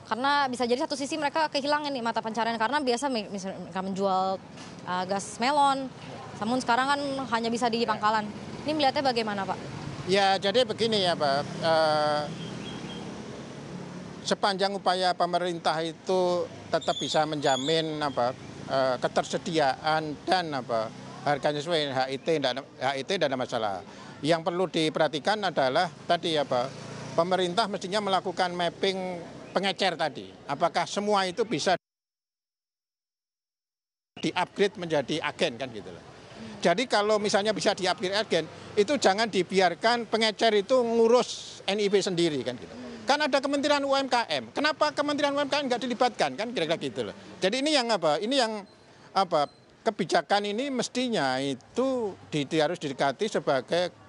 Karena bisa jadi satu sisi mereka kehilangan nih mata pencarian karena biasa mereka menjual gas melon, namun sekarang kan hanya bisa di pangkalan. Ini melihatnya bagaimana, Pak? Ya, jadi begini ya, Pak. Sepanjang upaya pemerintah itu tetap bisa menjamin ketersediaan dan harganya sesuai HET, tidak ada masalah. Yang perlu diperhatikan adalah tadi pemerintah mestinya melakukan mapping pengecer tadi, apakah semua itu bisa di-upgrade menjadi agen kan gitu loh. Jadi kalau misalnya bisa di-upgrade agen, itu jangan dibiarkan pengecer itu ngurus NIB sendiri kan gitu. Kan ada Kementerian UMKM, kenapa Kementerian UMKM nggak dilibatkan kan kira-kira gitu loh. Jadi ini yang kebijakan ini mestinya itu harus didekati sebagai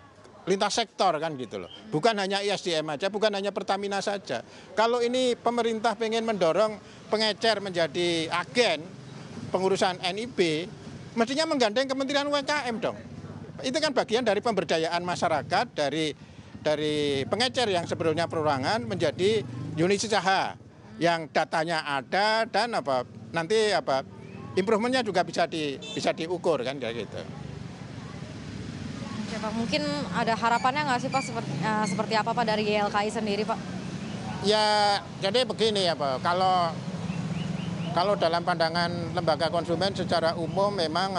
lintas sektor kan gitu loh. Bukan hanya ISDM aja, bukan hanya Pertamina saja. Kalau ini pemerintah pengen mendorong pengecer menjadi agen pengurusan NIB, mestinya menggandeng Kementerian UMKM dong. Itu kan bagian dari pemberdayaan masyarakat dari pengecer yang sebelumnya perorangan menjadi unit usaha yang datanya ada dan nanti improvementnya juga bisa diukur kan kayak gitu. Oke, Pak, mungkin ada harapannya nggak sih Pak seperti apa Pak dari YLKI sendiri Pak? Ya, jadi begini ya Pak, kalau dalam pandangan lembaga konsumen secara umum memang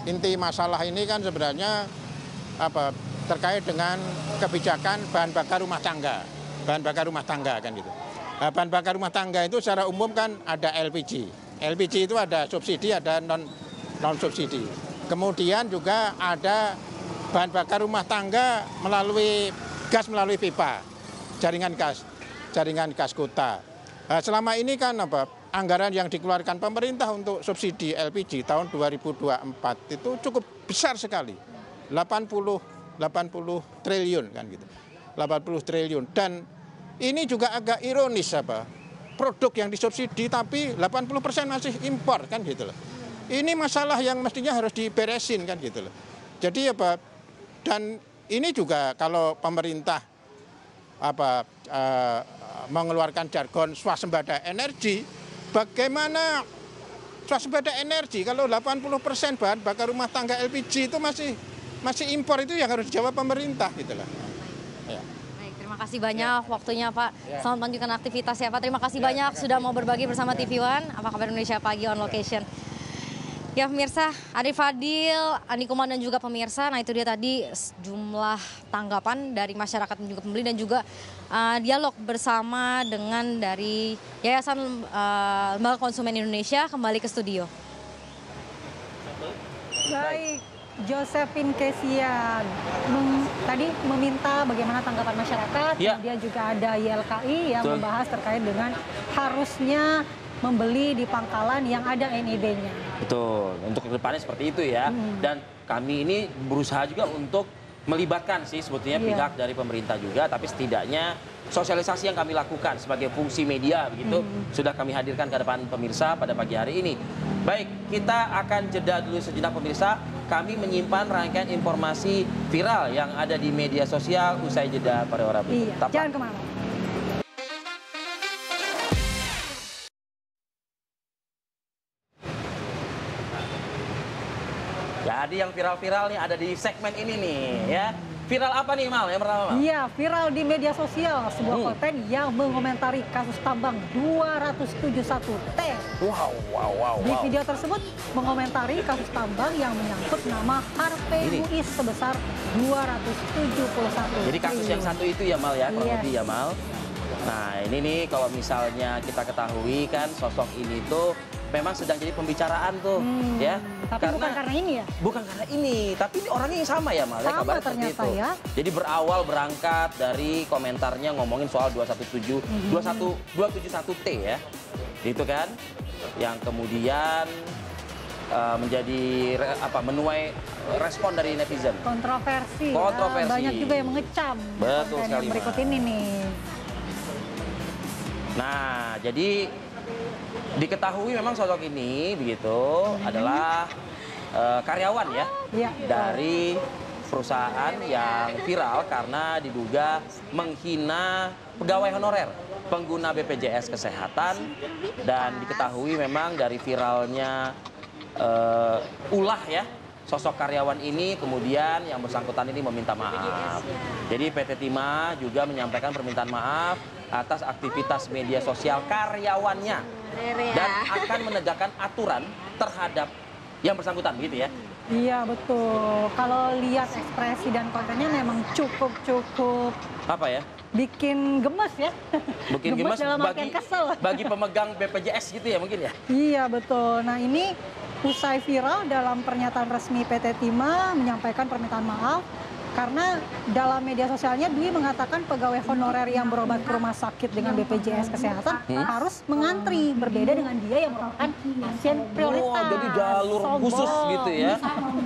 inti masalah ini kan sebenarnya terkait dengan kebijakan bahan bakar rumah tangga kan gitu. Nah, bahan bakar rumah tangga itu secara umum kan ada LPG. LPG itu ada subsidi, ada non subsidi. Kemudian juga ada bahan bakar rumah tangga melalui pipa, jaringan gas kota. Nah, selama ini kan anggaran yang dikeluarkan pemerintah untuk subsidi LPG tahun 2024 itu cukup besar sekali, 80 triliun kan gitu, 80 triliun. Dan ini juga agak ironis produk yang disubsidi tapi 80% masih impor kan gitu loh. Ini masalah yang mestinya harus diberesin kan gitu loh. Jadi dan ini juga kalau pemerintah mengeluarkan jargon swasembada energi, bagaimana swasembada energi kalau 80% bahan bakar rumah tangga LPG itu masih impor, itu yang harus dijawab pemerintah gitu loh. Ya. Baik, terima kasih banyak waktunya Pak. Selamat melanjutkan aktivitas ya Pak. Terima kasih banyak sudah mau berbagi bersama TV One. Apa kabar Indonesia Pagi on location. Ya pemirsa, Arif Fadil, Andi Kuman dan juga pemirsa, nah itu dia tadi jumlah tanggapan dari masyarakat dan juga pembeli dan juga dialog bersama dengan dari Yayasan Lembaga Konsumen Indonesia. Kembali ke studio. Baik, Josephine Kesian tadi meminta bagaimana tanggapan masyarakat, kemudian juga ada YLKI yang membahas terkait dengan harusnya membeli di pangkalan yang ada NIB-nya. Betul, untuk kedepannya seperti itu ya. Dan kami ini berusaha juga untuk melibatkan sih sebetulnya pihak dari pemerintah juga, tapi setidaknya sosialisasi yang kami lakukan sebagai fungsi media begitu sudah kami hadirkan ke depan pemirsa pada pagi hari ini. Baik, kita akan jeda dulu sejenak pemirsa. Kami menyimpan rangkaian informasi viral yang ada di media sosial usai jeda pariwara berikut. Jangan kemana. Jadi yang viral-viral nih ada di segmen ini nih ya. Viral apa nih, Mal? Yang pertama, Mal? Iya, viral di media sosial sebuah konten yang mengomentari kasus tambang 271T. Di video tersebut mengomentari kasus tambang yang menyangkut nama Harvey Muiz sebesar 271. Jadi kasus yang satu itu ya, Mal, ya, kurang lebih ya, Mal. Nah, ini nih kalau misalnya kita ketahui kan sosok ini tuh memang sedang jadi pembicaraan tuh, ya. Tapi bukan karena ini ya? Bukan karena ini, tapi orangnya yang sama ya, Mal. Sama kabarnya ternyata itu. ya. Jadi berawal berangkat dari komentarnya ngomongin soal 271T ya. Itu kan yang kemudian menjadi menuai respon dari netizen. Kontroversi. Kontroversi. Banyak juga yang mengecam. Betul konten sekali, yang berikut Mal. ini nih. Nah, jadi diketahui memang sosok ini begitu adalah karyawan ya dari perusahaan yang viral karena diduga menghina pegawai honorer pengguna BPJS Kesehatan, dan diketahui memang dari viralnya ulah ya sosok karyawan ini, kemudian yang bersangkutan ini meminta maaf. Jadi PT Timah juga menyampaikan permintaan maaf atas aktivitas media sosial karyawannya dan akan menegakkan aturan terhadap yang bersangkutan gitu ya. Iya betul. Kalau lihat ekspresi dan kontennya memang cukup apa ya? Bikin gemes ya. Bikin gemes dalam artian kesel. Bagi pemegang BPJS gitu ya mungkin ya. Iya betul. Nah ini usai viral dalam pernyataan resmi PT Timah menyampaikan permintaan maaf karena dalam media sosialnya Dwi mengatakan pegawai honorer yang berobat ke rumah sakit dengan BPJS Kesehatan harus mengantri, berbeda dengan dia yang merupakan pasien prioritas. Jadi jalur khusus gitu ya.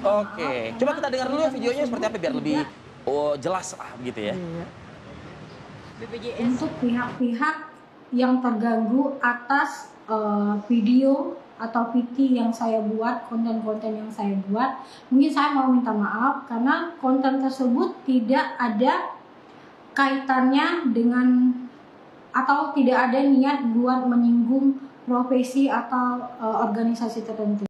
Oke, coba kita dengar dulu videonya seperti apa biar lebih jelas lah gitu ya. BPJS. Untuk pihak-pihak yang terganggu atas video atau PT yang saya buat, konten-konten yang saya buat, mungkin saya mau minta maaf karena konten tersebut tidak ada kaitannya dengan atau tidak ada niat buat menyinggung profesi atau organisasi tertentu.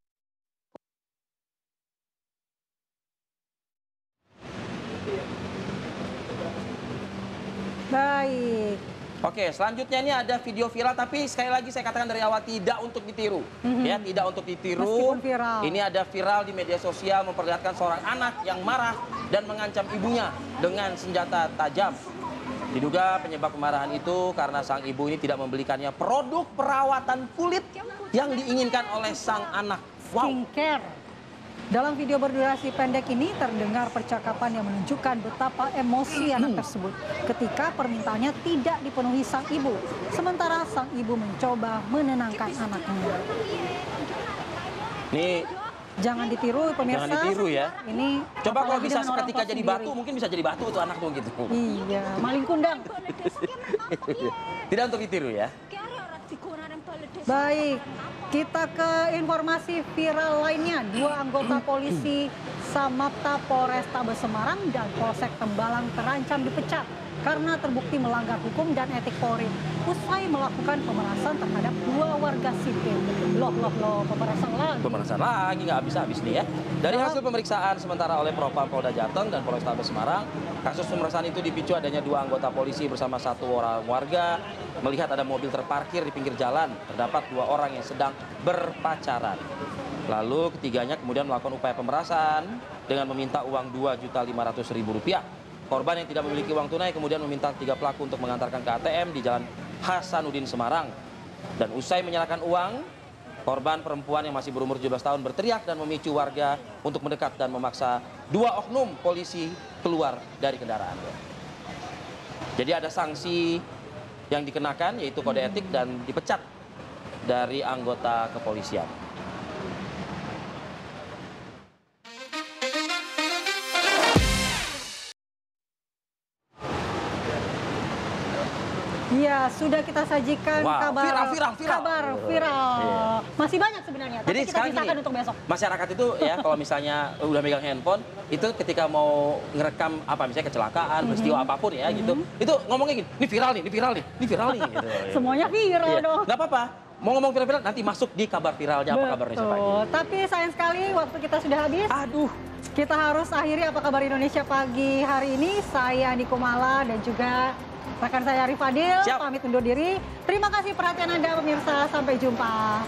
Baik. Oke, selanjutnya ini ada video viral, tapi sekali lagi saya katakan dari awal tidak untuk ditiru. Ya, tidak untuk ditiru. Meskipun viral. Ini ada viral di media sosial memperlihatkan seorang anak yang marah dan mengancam ibunya dengan senjata tajam. Diduga penyebab kemarahan itu karena sang ibu ini tidak membelikannya produk perawatan kulit yang diinginkan oleh sang anak. Skincare. Dalam video berdurasi pendek ini terdengar percakapan yang menunjukkan betapa emosi anak tersebut ketika permintaannya tidak dipenuhi sang ibu. Sementara sang ibu mencoba menenangkan anaknya. Nih, jangan ditiru pemirsa. Jangan ditiru ya. Ini coba kalau apalagi bisa dengan orang seketika tua jadi sendiri. batu, mungkin bisa jadi batu tuh anak tuh gitu. Iya, maling kundang. Tidak untuk ditiru ya. Baik, kita ke informasi viral lainnya. Dua anggota polisi Samapta Polrestabes Semarang dan Polsek Tembalang terancam dipecat karena terbukti melanggar hukum dan etik Polri usai melakukan pemerasan terhadap dua warga sipil. Loh, Pemerasan lagi nggak habis-habis nih ya. Dari hasil pemeriksaan sementara oleh Propam Polda Jateng dan Polrestabes Semarang, kasus pemerasan itu dipicu adanya dua anggota polisi bersama satu orang warga melihat ada mobil terparkir di pinggir jalan. Terdapat dua orang yang sedang berpacaran. Lalu ketiganya kemudian melakukan upaya pemerasan dengan meminta uang Rp2.500.000. Korban yang tidak memiliki uang tunai kemudian meminta tiga pelaku untuk mengantarkan ke ATM di Jalan Hasanuddin Semarang. Dan usai menyerahkan uang, korban perempuan yang masih berumur 17 tahun berteriak dan memicu warga untuk mendekat dan memaksa dua oknum polisi keluar dari kendaraan. Jadi ada sanksi yang dikenakan yaitu kode etik dan dipecat dari anggota kepolisian. Iya, sudah kita sajikan kabar viral. Iya. Masih banyak sebenarnya, tapi kita sisakan untuk besok. Masyarakat itu ya kalau misalnya udah megang handphone, itu ketika mau ngerekam apa misalnya kecelakaan, peristiwa apapun ya gitu, itu ngomongnya gini, ini viral nih. Gitu. Semuanya viral dong. Nggak apa-apa, mau ngomong viral-viral nanti masuk di kabar viralnya Apa Kabar Indonesia Pagi. Tapi sayang sekali waktu kita sudah habis. Aduh. Kita harus akhiri Apa Kabar Indonesia Pagi hari ini. Saya Andi Kumala dan juga rekan saya Arif Fadil pamit undur diri. Terima kasih perhatian Anda pemirsa. Sampai jumpa.